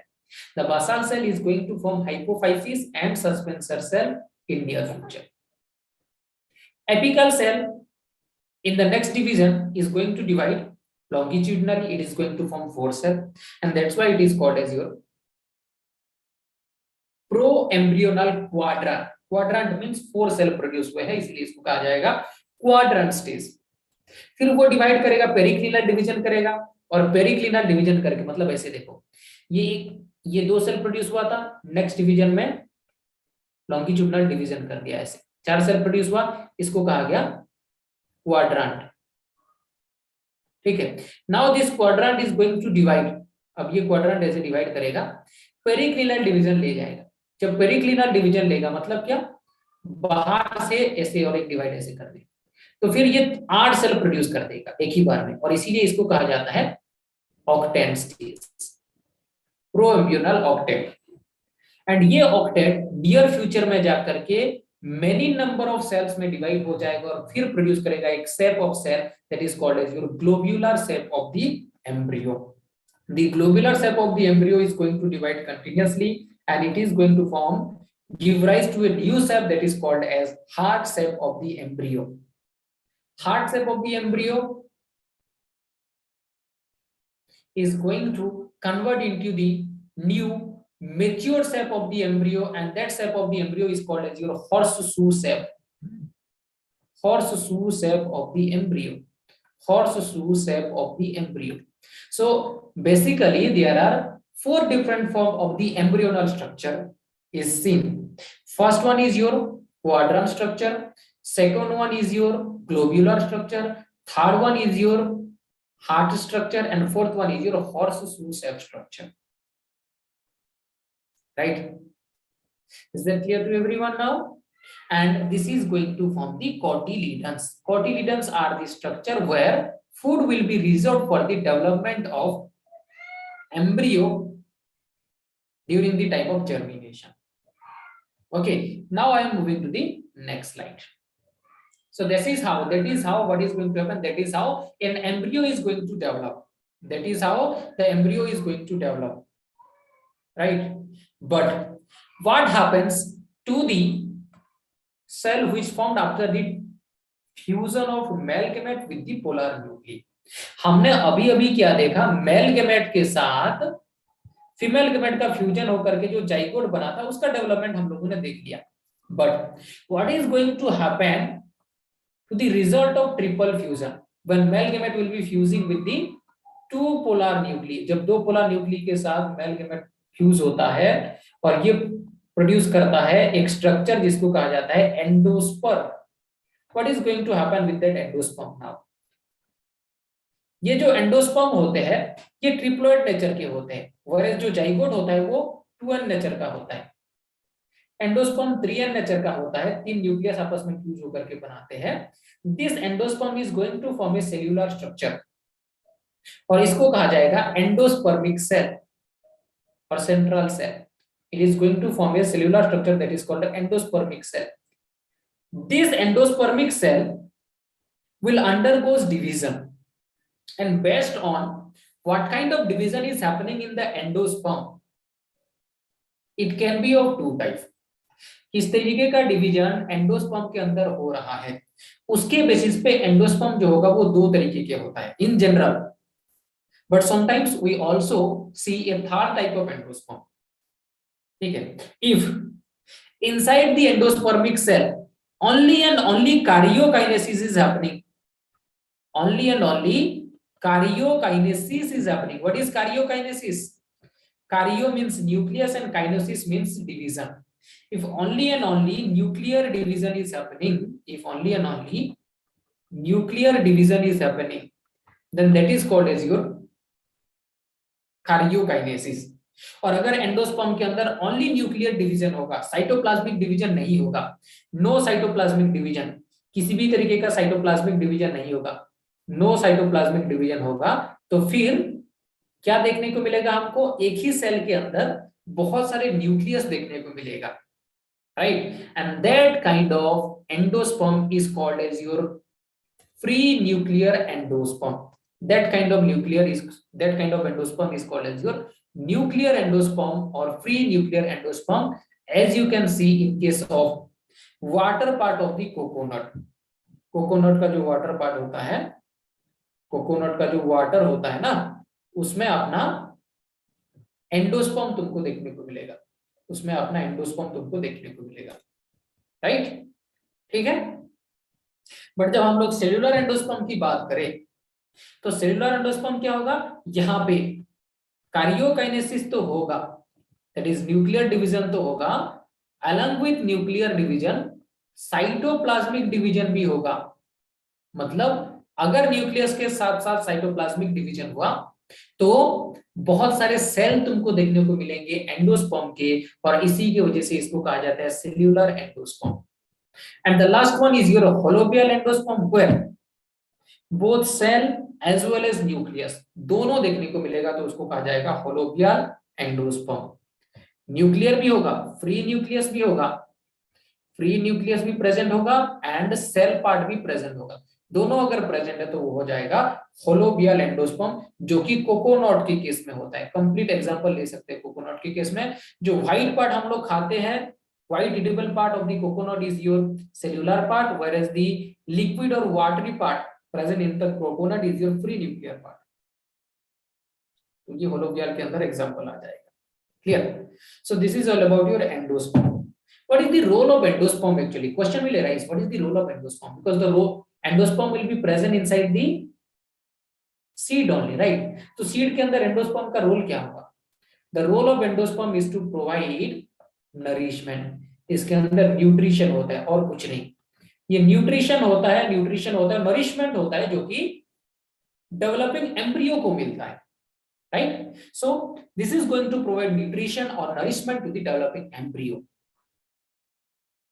The basal cell is going to form hypophysis and suspensor cell in near future. Apical cell in the next division is going to divide longitudinally. It is going to form 4 cells, and that's why it is called as your pro-embryonal quadrant. Quadrant means 4 cell produce हुए हैं, इसलिए इसको कहा जाएगा quadrant stage. फिर वो divide करेगा, periclinal division करेगा, और पेरिक्लिनल डिवीजन करके मतलब ऐसे देखो, ये 2 सेल प्रोड्यूस हुआ था, नेक्स्ट डिवीजन में लॉन्गिट्यूडनल डिवीजन कर दिया, ऐसे 4 सेल प्रोड्यूस हुआ, इसको कहा गया क्वाड्रेंट. ठीक है. Now this quadrant is going to divide. अब ये क्वाड्रेंट ऐसे डिवाइड करेगा, पेरिक्लिनल डिवीजन ले जाएगा. जब पेरिक्लिनल डिवीजन लेगा मतलब क्या, बाहर से ऐसे और एक डिवाइड ऐसे कर दे, तो फिर ये 8 सेल प्रोड्यूस कर देगा एक ही बार में, और इसीलिए इसको कहा जाता है octet stage, proembryonal octet. And ये ऑक्टेट नियर फ्यूचर में जाकर के मेनी नंबर ऑफ सेल्स में डिवाइड हो जाएगा और फिर प्रोड्यूस करेगा एक shape of cell that is called as your globular shape of the embryo. The globular shape of the embryo is going to divide continuously, and it is going to give rise to a new shape that is called as heart shape of the embryo. Heart shape of the embryo is going to convert into the new mature shape of the embryo, and that shape of the embryo is called as your horseshoe shape. Horseshoe shape of the embryo. Horseshoe shape of the embryo. So basically there are 4 different forms of the embryonal structure is seen. First one is your quadrant structure, second one is your globular structure, third one is your heart structure, and fourth one is your horseshoe shape structure. Right? Is that clear to everyone now? And this is going to form the cotyledons. Cotyledons are the structure where food will be reserved for the development of embryo during the time of germination. Okay, now I am moving to the next slide. So that is how what is going to happen. That is how an embryo is going to develop. That is how the embryo is going to develop. Right? But what happens to the cell which formed after the fusion of male gamete with the polar nucleus? हमने अभी क्या देखा, male gamete के साथ female gamete का fusion होकर के जो जाइगोट बना था उसका डेवलपमेंट हम लोगों ने देख लिया. But what is going to happen to the result of triple fusion when male gamete will be fusing with the 2 polar nucleus? जब 2 पोलर न्यूक्लियस के साथ मेल गैमेट फ्यूज होता है और ये प्रोड्यूस करता है एक स्ट्रक्चर जिसको कहा जाता है endosperm. What is going to happen with that endosperm now? ये जो एंडोस्पर्म होते हैं ये ट्रिप्लोइड नेचर के होते हैं, whereas जो जाइगोट होता है वो 2n नेचर का होता है. एंडोस्पर्म 3n नेचर का होता है, 3 न्यूक्लियस आपस में फ्यूज होकर के बनाते हैं. This endosperm is going to form a cellular structure और इसको कहा जाएगा एंडोस्पर्मिक सेल और central cell. It is going to form a cellular structure that is called endospermic cell. This endospermic cell will undergo division, and based on what kind of division is happening in the endosperm, it can be of 2 types. किस तरीके का division endosperm के अंदर हो रहा है उसके basis पे एंडोस्पर्म जो होगा वो 2 तरीके के होता है in general, but sometimes we also see a third type of endosperm. ठीक है. If inside the endospermic cell only and only karyokinesis is happening, only and only karyokinesis is happening. What is karyokinesis? Karyo means nucleus and kinesis means division. If only and only nuclear division is happening, if only and only nuclear division is happening, then that is called as your karyokinesis. और अगर endosperm के अंदर only nuclear division होगा, cytoplasmic division नहीं होगा, no cytoplasmic division, किसी भी तरीके का साइटोप्लाज्मिक डिवीजन नहीं होगा, नो साइटोप्लाज्मिक डिवीजन होगा, तो फिर क्या देखने को मिलेगा हमको? एक ही सेल के अंदर बहुत सारे न्यूक्लियस देखने को मिलेगा. Right? And that kind of endosperm is called as your free nuclear endosperm. That kind of endosperm is called as your nuclear endosperm or free nuclear endosperm, as you can see in case of water part of the coconut. Coconut का जो water part होता है, coconut का जो water होता है ना, उसमें अपना एंडोस्पर्म तुमको देखने को मिलेगा, उसमें अपना एंडोस्पर्म तुमको देखने को मिलेगा, राइट? ठीक है। बट जब हम लोग सेल्यूलर एंडोस्पर्म की बात करें तो सेल्यूलर एंडोस्पर्म क्या होगा, यहाँ पे कार्योकाइनेसिस तो होगा, दैट इज न्यूक्लियर डिवीजन तो होगा, along with nuclear division cytoplasmic division भी होगा। मतलब अगर न्यूक्लियस के साथ साथ साइटोप्लाज्मिक डिवीजन हुआ तो बहुत सारे सेल तुमको देखने को मिलेंगे एंडोस्पर्म के, और इसी की वजह से इसको कहा जाता है cellular endosperm. And the last one is your helobial endosperm, where both cell as well as nucleus दोनों देखने को मिलेगा, तो उसको कहा जाएगा होलोबियल एंडोस्पर्म। न्यूक्लियर भी होगा, फ्री न्यूक्लियस भी होगा, फ्री न्यूक्लियस भी प्रेजेंट होगा एंड सेल पार्ट भी प्रेजेंट होगा, दोनों अगर प्रेजेंट है तो वो हो जाएगा होलोबियल एंडोस्पर्म, जो कि कोकोनट के केस में होता है। कंप्लीट एग्जांपल ले सकते हैं कोकोनट के केस में, जो व्हाइट पार्ट हम लोग खाते हैं, white edible part of the coconut is your cellular part, where as the liquid और watery part present in the coconut is your free nuclear part. तो ये होलोबियल के अंदर एग्जांपल आ जाएगा। Clear? So this is all about your endosperm. What is the role of endosperm actually? Question will arise. What is the role of endosperm? Because the endosperm will be present inside the seed only, right? तो seed के अंदर endosperm का role क्या होगा? The role of endosperm is to provide nourishment. इसके अंदर nutrition होता है और कुछ नहीं। ये nutrition होता है, nourishment होता है जो कि developing embryo को मिलता है, right? So this is going to provide nutrition or nourishment to the developing embryo.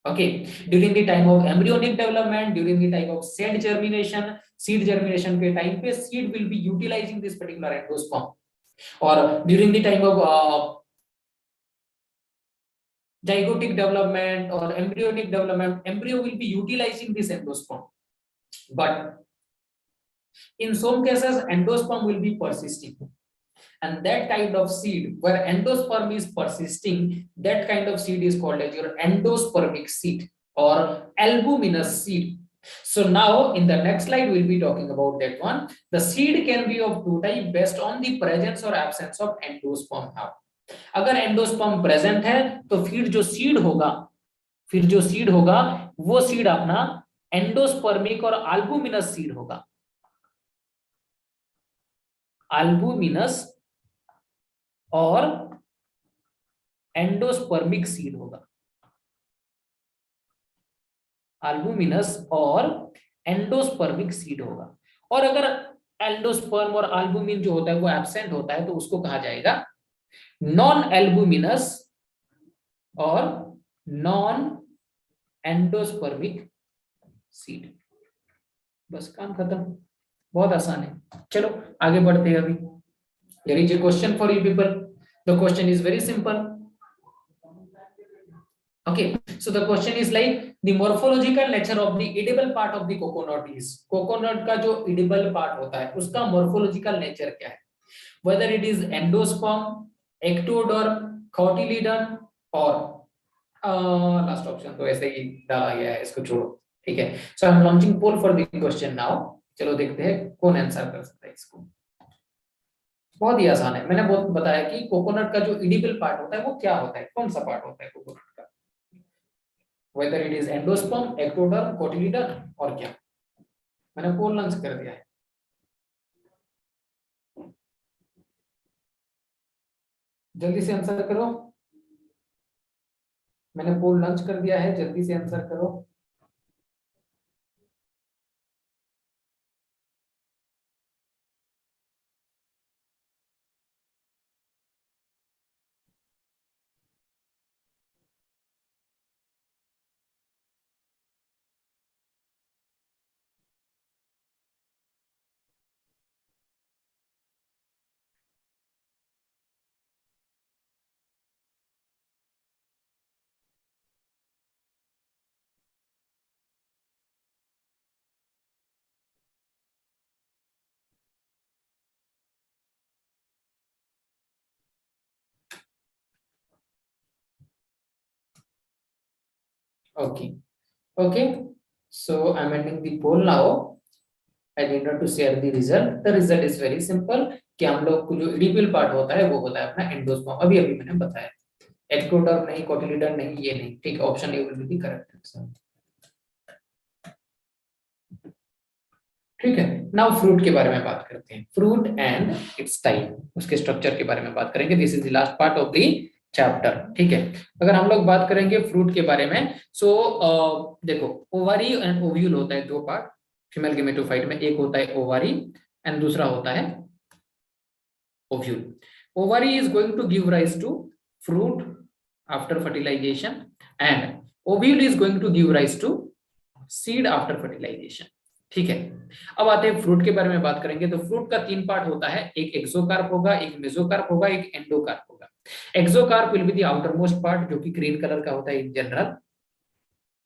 Okay, during the time of embryonic development, during the time of seed germination के time पे seed will be utilizing this particular endosperm, or during the time of zygotic development or embryonic development, embryo will be utilizing this endosperm. But in some cases, endosperm will be persisting. And that kind of seed where endosperm is persisting, that kind of seed is called as your endospermic seed or albuminous seed. So now in the next slide we'll be talking about that one. The seed can be of two types based on the presence or absence of endosperm. Now अगर endosperm present है तो फिर जो seed होगा वो seed अपना endospermic और अल्बुमिनस seed होगा, अल्बुमिनस और एंडोस्पर्मिक सीड होगा, अल्बुमिनस और एंडोस्पर्मिक सीड होगा। और अगर एंडोस्पर्म और अल्बुमिन जो होता है वो एब्सेंट होता है तो उसको कहा जाएगा नॉन एल्बुमिनस और नॉन एंडोस्पर्मिक सीड। बस काम खत्म, बहुत आसान है। चलो आगे बढ़ते हैं। अभी there is a question for you people. The question is very simple. Okay, so the question is like the morphological nature of the edible part of the coconut is, coconut का जो edible part होता है उसका morphological nature क्या है, whether it is endosperm, ectoderm, cotyledon और last option तो ऐसे ही डाला गया है, इसको छोड़ो, ठीक है। So I am launching poll for the question now. चलो देखते हैं कौन आंसर कर सकता है इसको। बहुत ही आसान है, मैंने बहुत बताया कि कोकोनट का जो एडिबल पार्ट होता है वो क्या होता है, कौन सा पार्ट होता है कोकोनट का, whether it is endosperm, ectoderm, cotyledon और क्या। मैंने पोल लॉन्च कर दिया है, जल्दी से आंसर करो। मैंने पोल लॉन्च कर दिया है, जल्दी से आंसर करो। Okay. Okay. So I'm ending the poll now. I need not to share the result. The result is very simple कि हम लोग को जो इडिपल पार्ट होता है वो होता है अपना एंडोस्पर्म, अभी अभी मैंने बताया। एक्टोडर्म नहीं, कोटिलीडन नहीं, ये नहीं, ठीक है। Option A will be the correct answer. ठीक है। नाउ फ्रूट के बारे में बात करते हैं। फ्रूट एंड इट्स टाइप, उसके स्ट्रक्चर के बारे में बात करेंगे। This is the last part of the chapter. ठीक है। अगर हम लोग बात करेंगे फ्रूट के बारे में, सो देखो, ओवारी एंड ओव्यूल होता है, दो पार्ट फीमेल गेमेटोफाइट में। एक होता है ओवारी एंड दूसरा होता है ovule. Ovary is going to give rise to fruit after fertilization and ovule is going to give rise to seed after fertilization. ठीक है। अब आते हैं फ्रूट के बारे में बात करेंगे। तो फ्रूट का तीन पार्ट होता है, एक एक्सोकार्प होगा, एक मेसोकार्प होगा, एक एंडोकार्प होगा। एक्सोकार्प will be the outer most part जो कि ग्रीन कलर का होता है इन जनरल।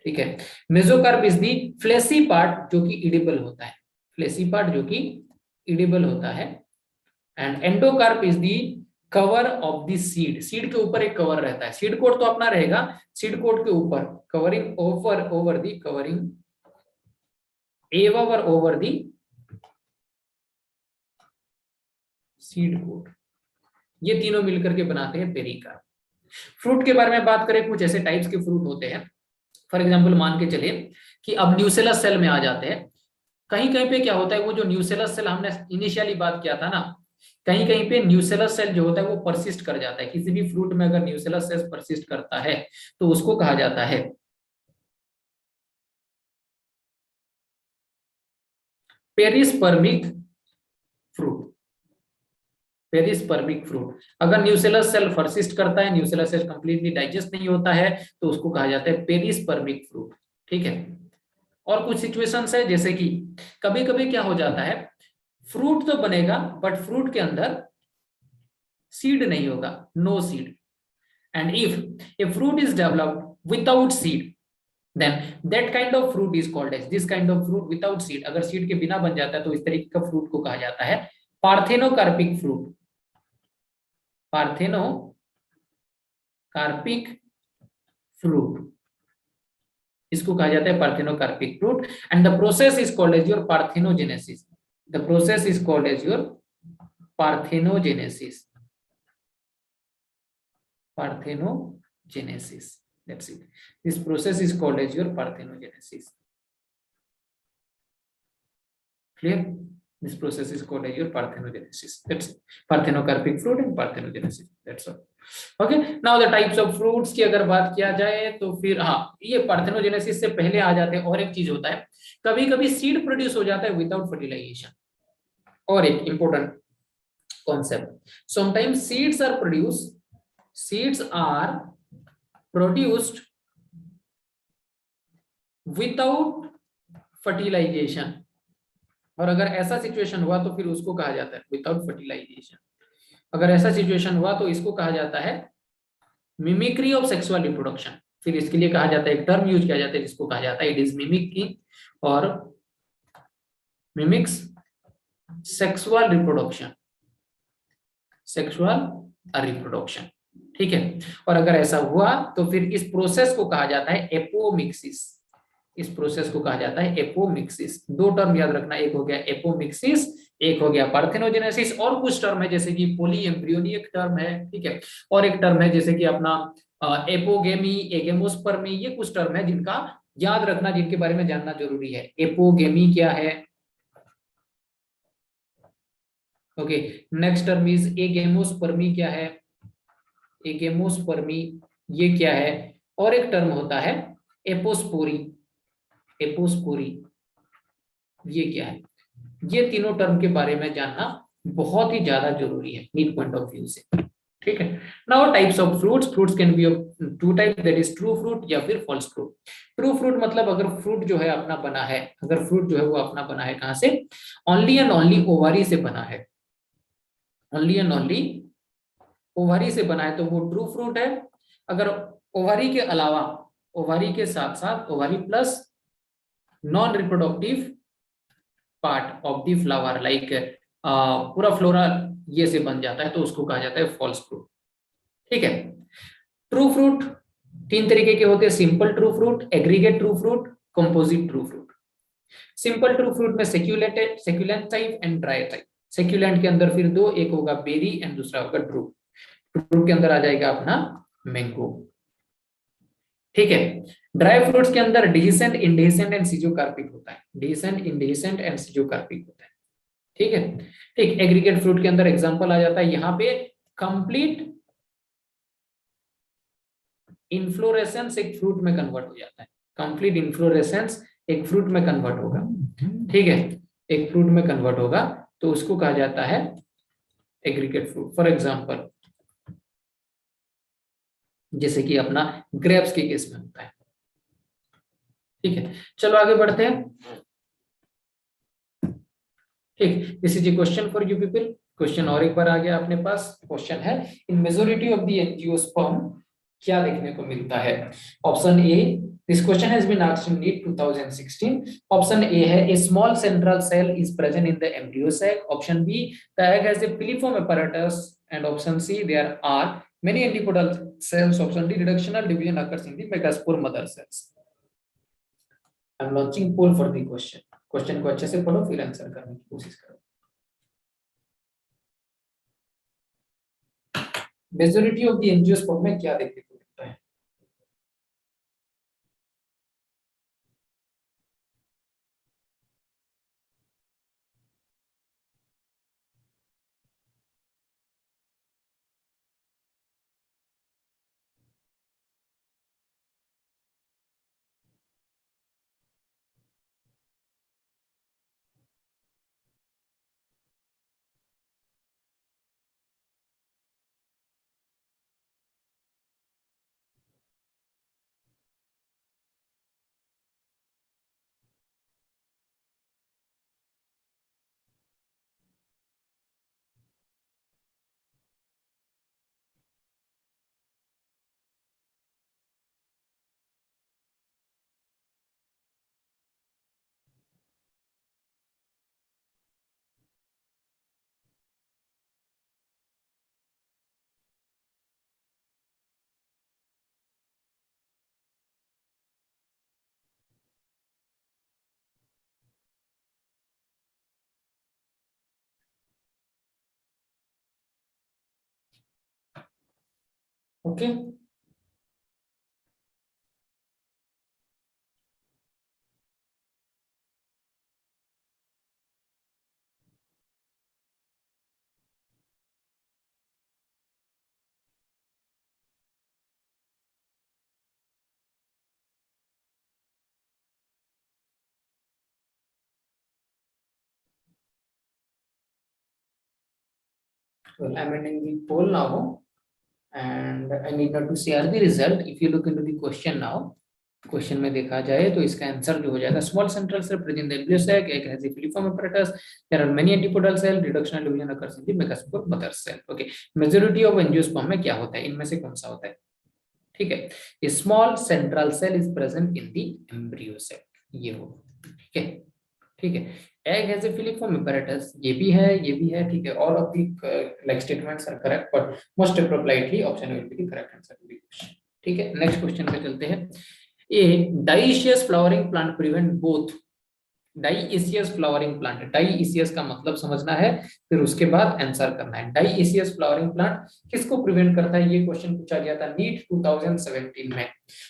ठीक है। Mesocarp is the fleshy part जो कि इडिबल होता है, फ्लेसी पार्ट जो कि इडिबल होता है। And endocarp is the cover of the seed, seed के ऊपर एक कवर रहता है। सीड कोट तो अपना रहेगा, सीड कोट के ऊपर covering over the covering over the seed coat. ये तीनों मिलकर के बनाते हैं पेरिकार्प। फ्रूट के बारे में बात करें, कुछ ऐसे टाइप्स के फ्रूट होते हैं। फॉर एग्जांपल मान के चले कि अब न्यूसेलस सेल में आ जाते हैं। कहीं कहीं पे क्या होता है, वो जो न्यूसेलस सेल हमने इनिशियली बात किया था ना, कहीं कहीं पे न्यूसेलस सेल जो होता है वो परसिस्ट कर जाता है। किसी भी फ्रूट में अगर न्यूसेलस सेल परसिस्ट करता है तो उसको कहा जाता है पेरिस्पर्मिक फ्रूट। Perispermic fruit. अगर न्यूसेलस सेल परसिस्ट करता है, न्यूसेलस सेल कंप्लीटली डाइजेस्ट नहीं होता है, तो उसको कहा जाता है पेरिस्पर्मिक फ्रूट। ठीक है। और कुछ सिचुएशंस है, जैसे कि कभी कभी क्या हो जाता है, फ्रूट तो बनेगा बट फ्रूट के अंदर सीड नहीं होगा, no seed. And if a fruit is developed without seed, then that kind of fruit is called as, this kind of fruit without seed, अगर सीड के बिना बन जाता है तो इस तरीके का फ्रूट को कहा जाता है पार्थेनोकार्पिक फ्रूट। पार्थेनोकार्पिक फ्रूट, इसको कहा जाता है parthenocarpic fruit. And the process is called as your parthenogenesis. The process is called as your parthenogenesis. Parthenogenesis, that's it. This process is called as your parthenogenesis. Clear? This process is called as your parthenogenesis. That's it. Parthenocarpic fruit and parthenogenesis. That's all. Okay. Now the types of fruits की अगर बात किया जाए तो फिर हाँ, ये parthenogenesis से पहले आ जाते हैं। और एक चीज होता है, कभी कभी सीड प्रोड्यूस हो जाता है विदाउट फर्टिलाइजेशन। और एक important concept, sometimes seeds are produced without fertilization. और अगर ऐसा सिचुएशन हुआ तो फिर उसको कहा जाता है विदाउट फर्टिलाइजेशन। अगर ऐसा सिचुएशन हुआ तो इसको कहा जाता है मिमिक्री ऑफ सेक्सुअल रिप्रोडक्शन। फिर इसके लिए कहा जाता है, एक टर्म यूज किया जाता है जिसको कहा जाता है इट इज मिमिक्री और mimics sexual reproduction. Sexual reproduction. ठीक है। और अगर ऐसा हुआ तो फिर इस प्रोसेस को कहा जाता है एपोमिक्सिस। इस प्रोसेस को कहा जाता है एपोमिक्सिस। दो टर्म याद रखना, एक हो गया एपोमिक्सिस, एक हो गया पार्थेनोजेनेसिस। और कुछ टर्म है जैसे कि पोलीएम्ब्रियोनी एक टर्म है, ठीक है। और एक टर्म है जैसे कि अपना एपोगेमी, एगेमोस्पर्मी, ये कुछ टर्म है जिनका याद रखना, जिनके बारे में जानना जरूरी है। एपोगेमी क्या है, ओके। नेक्स्ट टर्म इज एगेमोस्पर्मी क्या है, एगेमोस्पर्मी ये क्या है। और एक टर्म होता है एपोस्पोरी, एपोस्पोरी ये क्या है। ये तीनों टर्म के बारे में जानना बहुत ही ज्यादा जरूरी है नीड पॉइंट ऑफ व्यू से। ठीक है। Now types of fruits. Fruits can be of two type, that is true fruit या फिर फॉल्स फ्रूट। ट्रू फ्रूट मतलब अगर फ्रूट जो है अपना बना है, अगर फ्रूट जो है वो अपना बना है कहां से, ओनली एंड ओनली ओवारी से बना है, ओनली एंड ओनली ओवारी से बना है तो वो ट्रू फ्रूट है। अगर ओवारी के अलावा, ओवारी के साथ साथ, ovary plus non reproductive part of the flower like पूरा फ्लोरा ये से बन जाता है तो उसको कहा जाता है फॉल्स फ्रूट। ठीक है। ट्रू फ्रूट तीन तरीके के होते हैं, simple true fruit, aggregate true fruit, composite true fruit. Simple true fruit में सेक्युलेटेड, सेक्युलेंट टाइप एंड ड्राई टाइप। सेक्युलेंट के अंदर फिर दो, एक होगा बेरी एंड दूसरा होगा ड्रूप। ड्रूप के अंदर आ जाएगा अपना मैंगो। ठीक है। ड्राई फ्रूट्स के अंदर डिसेंट, इंडिसेंट एंड सिजोकार्पिक होता है। डिसेंट, इंडिसेंट एंड सिजोकार्पिक होता है। ठीक है। ठीक, एग्रीगेट फ्रूट के अंदर एग्जांपल आ जाता है यहाँ पे कंप्लीट इन्फ्लोरेसेंस एक फ्रूट में कन्वर्ट हो जाता है। कंप्लीट इन्फ्लोरेसेंस एक फ्रूट में कन्वर्ट होगा। ठीक है, एक फ्रूट में कन्वर्ट होगा तो उसको कहा जाता है एग्रीगेट फ्रूट। फॉर एग्जांपल जैसे कि अपना ग्रेप्स के केस में होता है। ठीक है, चलो आगे बढ़ते हैं। ठीक, this is a question for you people. Question और एक बार आ गया अपने पास। क्वेश्चन है, in majority of the angiosperm क्या देखने को मिलता है? Option A, this question has been asked in NEET 2016। Option A है, a small central cell is present in the embryo sac. Option B, the egg has a filiform apparatus, and option C, there are many antipodal cells. Option D, reductional division occurs in the megaspore mother cells. I am launching poll for the question. Question को अच्छे से पढ़ो फिर answer करने की कोशिश करो। Majority of the angiosperm में क्या देखने को मिलता है? Okay, well, I'm ending the poll now, and I need not to share the result. If you look into the question now, question में देखा जाए तो इसका आंसर जो हो जाएगा, small central cell present in the embryo sac, egg has a filiform apparatus, there are many antipodal cell, reductional division occurs in the megaspore mother cell. Okay, majority of angiosperm में क्या होता है, इनमें से कौन सा होता है? ठीक है, a small central cell is present in the embryo sac, ये हो। ठीक है, ठीक है। Egg has a filiform apparatus, ये भी है, ये भी है। ठीक है, all of the like statements are correct, but most appropriately option will be the correct answer to the question. ठीक है, नेक्स्ट क्वेश्चन पे चलते हैं। A dioecious flowering plant prevent both, dioecious flowering plant, dioecious का मतलब समझना है, फिर उसके बाद आंसर करना है। डाइशियस फ्लावरिंग प्लांट किसको प्रिवेंट करता है? ये क्वेश्चन पूछा गया था नीट 2017 में।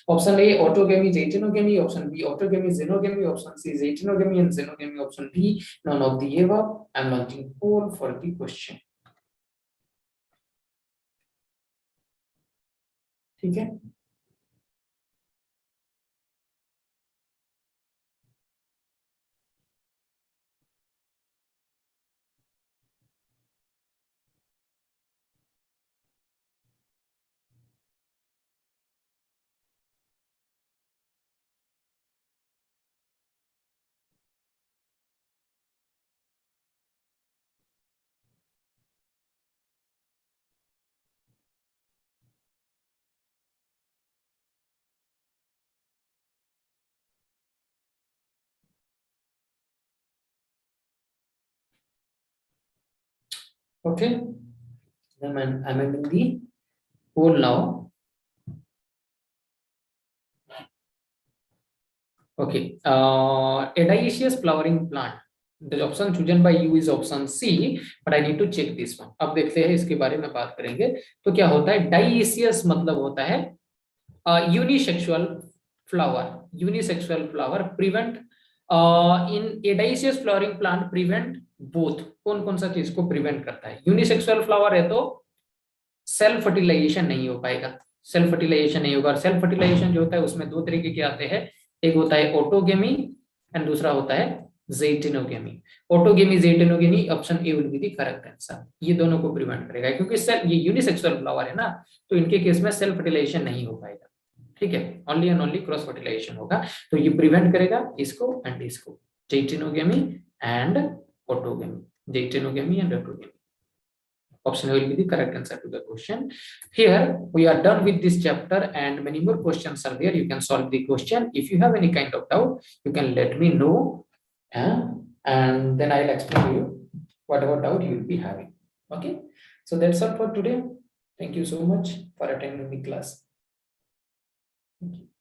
Option A autogamy geitonogamy, option B autogamy xenogamy, option C geitonogamy and xenogamy, option D none of the above. I am launching poll for the question. ठीक है, okay, I'm ending the poll now. Okay, a dioecious flowering plant. The option chosen by you is option C, but I need to check this one. अब देखते हैं इसके बारे में बात करेंगे. तो क्या होता है dioecious? मतलब होता है unisexual flower. Unisexual flower prevent in a dioecious flowering plant prevent both. कौन कौन सा चीज को प्रिवेंट करता है? यूनिसेक्सुअल फ्लावर है तो सेल्फ फर्टिलाइजेशन नहीं हो पाएगा, सेल्फ फर्टिलाइजेशन नहीं होगा. सेल्फ फर्टिलाइजेशन जो होता है उसमें दो तरीके के आते हैं, एक होता है ऑटोगेमी एंड दूसरा होता है geitonogamy. Autogamy geitonogamy option A will be the correct answer. ये दोनों को प्रिवेंट करेगा क्योंकि ये यूनिसेक्सुअल फ्लावर है ना, तो इनके केस में सेल्फ फर्टिलाइजेशन नहीं हो पाएगा. ठीक है, only and only cross fertilization होगा. तो ये प्रिवेंट करेगा इसको एंड इसको, geitonogamy and autogamy. Geitonogamy and autogamy. Option will be the correct answer to the question. Here we are done with this chapter and many more questions are there. You can solve the question. If you have any kind of doubt, you can let me know, and then I'll explain to you whatever doubt you will be having. Okay, so that's all for today. Thank you so much for attending the class. Thank you.